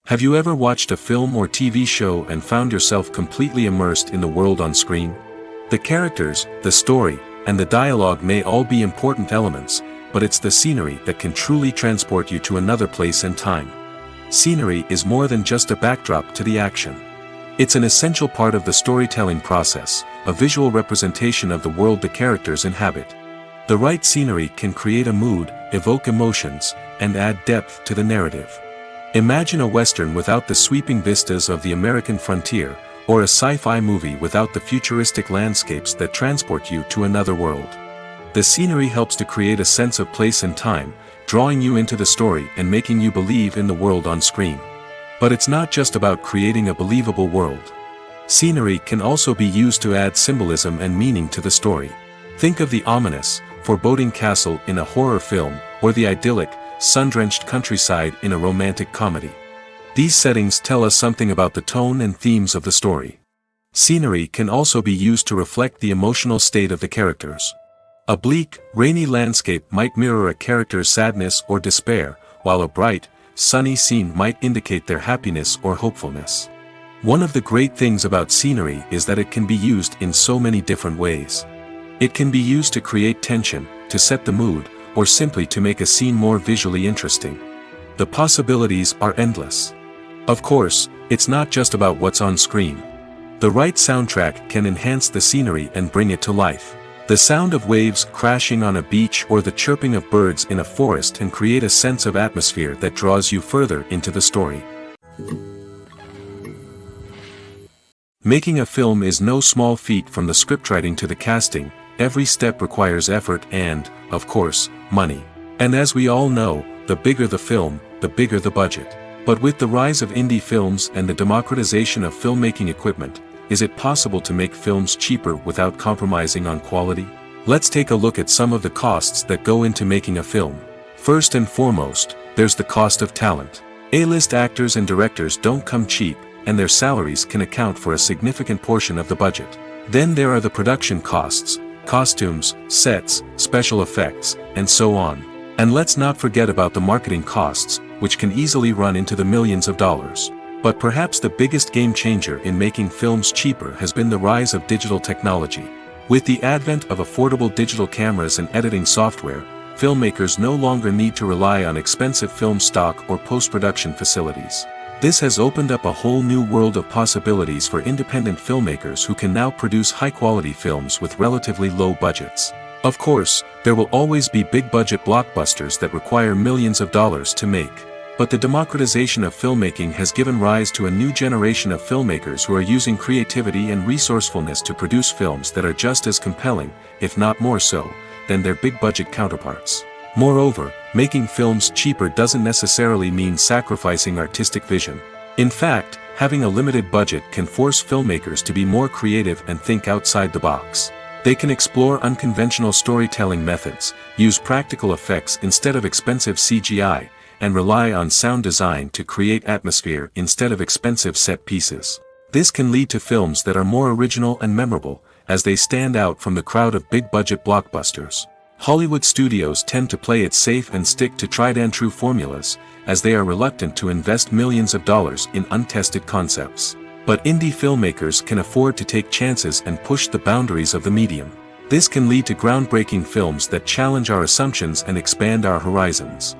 Have you ever watched a film or TV show and found yourself completely immersed in the world on screen? The characters, the story, and the dialogue may all be important elements, but it's the scenery that can truly transport you to another place and time. Scenery is more than just a backdrop to the action. It's an essential part of the storytelling process, a visual representation of the world the characters inhabit. The right scenery can create a mood, evoke emotions, and add depth to the narrative. Imagine a western without the sweeping vistas of the American frontier, or a sci-fi movie without the futuristic landscapes that transport you to another world. The scenery helps to create a sense of place and time, drawing you into the story and making you believe in the world on screen. But it's not just about creating a believable world. Scenery can also be used to add symbolism and meaning to the story. Think of the ominous, foreboding castle in a horror film, or the idyllic, sun-drenched countryside in a romantic comedy. These settings tell us something about the tone and themes of the story. Scenery can also be used to reflect the emotional state of the characters. A bleak, rainy landscape might mirror a character's sadness or despair, while a bright, sunny scene might indicate their happiness or hopefulness. One of the great things about scenery is that it can be used in so many different ways. It can be used to create tension, to set the mood, or simply to make a scene more visually interesting. The possibilities are endless. Of course, it's not just about what's on screen. The right soundtrack can enhance the scenery and bring it to life. The sound of waves crashing on a beach or the chirping of birds in a forest can create a sense of atmosphere that draws you further into the story. Making a film is no small feat. From the scriptwriting to the casting, every step requires effort and, of course, money. And as we all know, the bigger the film, the bigger the budget. But with the rise of indie films and the democratization of filmmaking equipment, is it possible to make films cheaper without compromising on quality? Let's take a look at some of the costs that go into making a film. First and foremost, there's the cost of talent. A-list actors and directors don't come cheap, and their salaries can account for a significant portion of the budget. Then there are the production costs, costumes, sets, special effects, and so on. And let's not forget about the marketing costs, which can easily run into the millions of dollars. But perhaps the biggest game changer in making films cheaper has been the rise of digital technology. With the advent of affordable digital cameras and editing software, filmmakers no longer need to rely on expensive film stock or post-production facilities. This has opened up a whole new world of possibilities for independent filmmakers who can now produce high-quality films with relatively low budgets. Of course, there will always be big-budget blockbusters that require millions of dollars to make. But the democratization of filmmaking has given rise to a new generation of filmmakers who are using creativity and resourcefulness to produce films that are just as compelling, if not more so, than their big-budget counterparts. Moreover, making films cheaper doesn't necessarily mean sacrificing artistic vision. In fact, having a limited budget can force filmmakers to be more creative and think outside the box. They can explore unconventional storytelling methods, use practical effects instead of expensive CGI, and rely on sound design to create atmosphere instead of expensive set pieces. This can lead to films that are more original and memorable, as they stand out from the crowd of big-budget blockbusters. Hollywood studios tend to play it safe and stick to tried-and-true formulas, as they are reluctant to invest millions of dollars in untested concepts. But indie filmmakers can afford to take chances and push the boundaries of the medium. This can lead to groundbreaking films that challenge our assumptions and expand our horizons.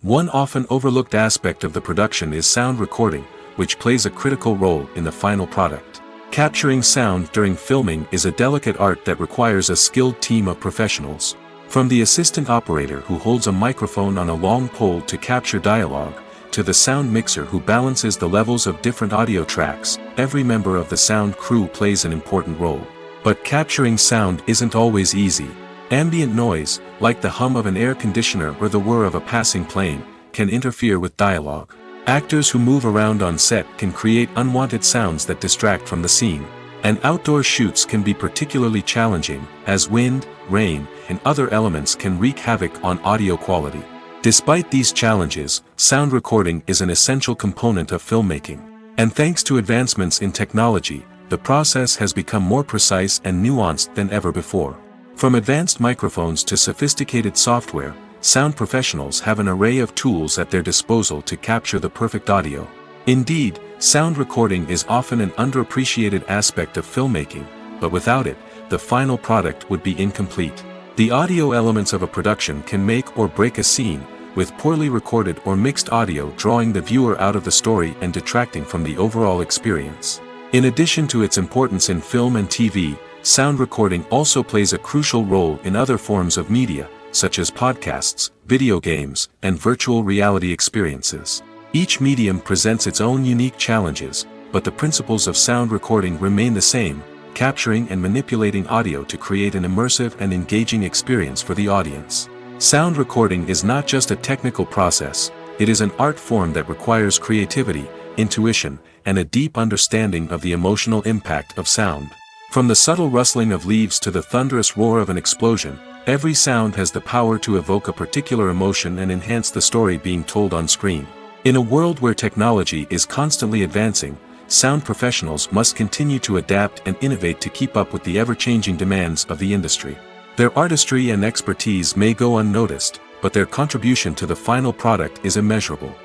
One often overlooked aspect of the production is sound recording, which plays a critical role in the final product. Capturing sound during filming is a delicate art that requires a skilled team of professionals. From the assistant operator who holds a microphone on a long pole to capture dialogue, to the sound mixer who balances the levels of different audio tracks, every member of the sound crew plays an important role. But capturing sound isn't always easy. Ambient noise, like the hum of an air conditioner or the whir of a passing plane, can interfere with dialogue. Actors who move around on set can create unwanted sounds that distract from the scene. And outdoor shoots can be particularly challenging, as wind, rain, and other elements can wreak havoc on audio quality. Despite these challenges, sound recording is an essential component of filmmaking. And thanks to advancements in technology, the process has become more precise and nuanced than ever before. From advanced microphones to sophisticated software, sound professionals have an array of tools at their disposal to capture the perfect audio. Indeed, sound recording is often an underappreciated aspect of filmmaking, but without it, the final product would be incomplete. The audio elements of a production can make or break a scene, with poorly recorded or mixed audio drawing the viewer out of the story and detracting from the overall experience. In addition to its importance in film and TV, sound recording also plays a crucial role in other forms of media, such as podcasts, video games, and virtual reality experiences. Each medium presents its own unique challenges, but the principles of sound recording remain the same, capturing and manipulating audio to create an immersive and engaging experience for the audience. Sound recording is not just a technical process, it is an art form that requires creativity, intuition, and a deep understanding of the emotional impact of sound. From the subtle rustling of leaves to the thunderous roar of an explosion, every sound has the power to evoke a particular emotion and enhance the story being told on screen. In a world where technology is constantly advancing, sound professionals must continue to adapt and innovate to keep up with the ever-changing demands of the industry. Their artistry and expertise may go unnoticed, but their contribution to the final product is immeasurable.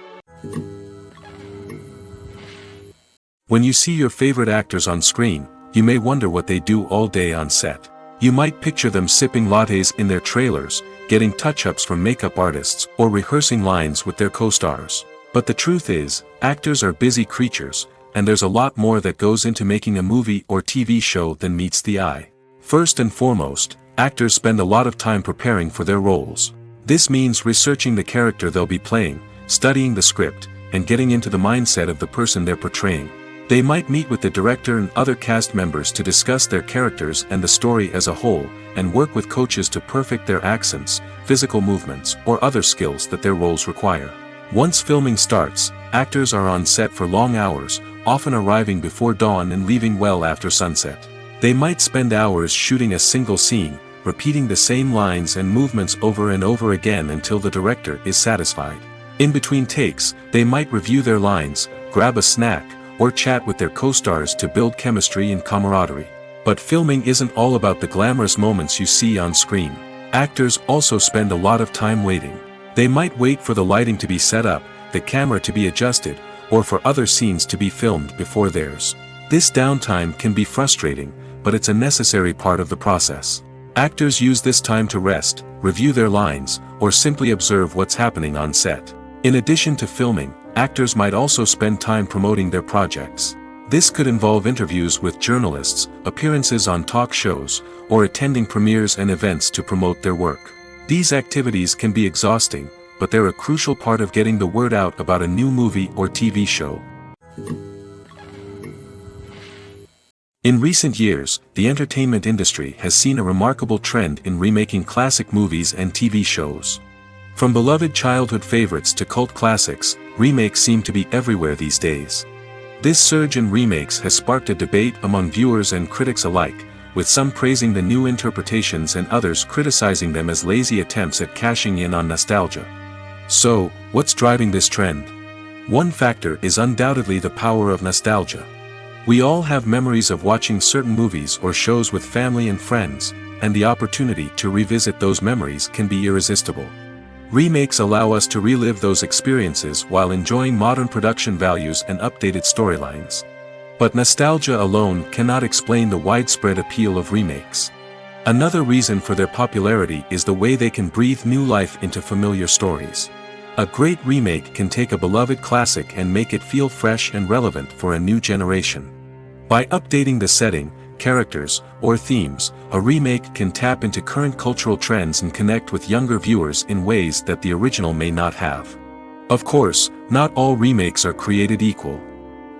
When you see your favorite actors on screen, you may wonder what they do all day on set. You might picture them sipping lattes in their trailers, getting touch-ups from makeup artists, or rehearsing lines with their co-stars. But the truth is, actors are busy creatures, and there's a lot more that goes into making a movie or TV show than meets the eye. First and foremost, actors spend a lot of time preparing for their roles. This means researching the character they'll be playing, studying the script, and getting into the mindset of the person they're portraying. They might meet with the director and other cast members to discuss their characters and the story as a whole, and work with coaches to perfect their accents, physical movements, or other skills that their roles require. Once filming starts, actors are on set for long hours, often arriving before dawn and leaving well after sunset. They might spend hours shooting a single scene, repeating the same lines and movements over and over again until the director is satisfied. In between takes, they might review their lines, grab a snack, or chat with their co-stars to build chemistry and camaraderie. But filming isn't all about the glamorous moments you see on screen. Actors also spend a lot of time waiting. They might wait for the lighting to be set up, the camera to be adjusted, or for other scenes to be filmed before theirs. This downtime can be frustrating, but it's a necessary part of the process. Actors use this time to rest, review their lines, or simply observe what's happening on set. In addition to filming, actors might also spend time promoting their projects. This could involve interviews with journalists, appearances on talk shows, or attending premieres and events to promote their work. These activities can be exhausting, but they're a crucial part of getting the word out about a new movie or TV show. In recent years, the entertainment industry has seen a remarkable trend in remaking classic movies and TV shows. From beloved childhood favorites to cult classics, remakes seem to be everywhere these days. This surge in remakes has sparked a debate among viewers and critics alike, with some praising the new interpretations and others criticizing them as lazy attempts at cashing in on nostalgia. So, what's driving this trend? One factor is undoubtedly the power of nostalgia. We all have memories of watching certain movies or shows with family and friends, and the opportunity to revisit those memories can be irresistible. Remakes allow us to relive those experiences while enjoying modern production values and updated storylines. But nostalgia alone cannot explain the widespread appeal of remakes. Another reason for their popularity is the way they can breathe new life into familiar stories. A great remake can take a beloved classic and make it feel fresh and relevant for a new generation. By updating the setting, characters, or themes, a remake can tap into current cultural trends and connect with younger viewers in ways that the original may not have. Of course, not all remakes are created equal.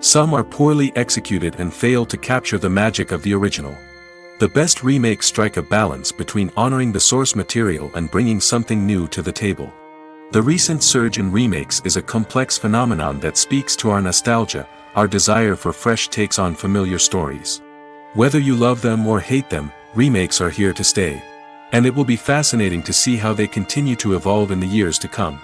Some are poorly executed and fail to capture the magic of the original. The best remakes strike a balance between honoring the source material and bringing something new to the table. The recent surge in remakes is a complex phenomenon that speaks to our nostalgia, our desire for fresh takes on familiar stories. Whether you love them or hate them, remakes are here to stay. And it will be fascinating to see how they continue to evolve in the years to come.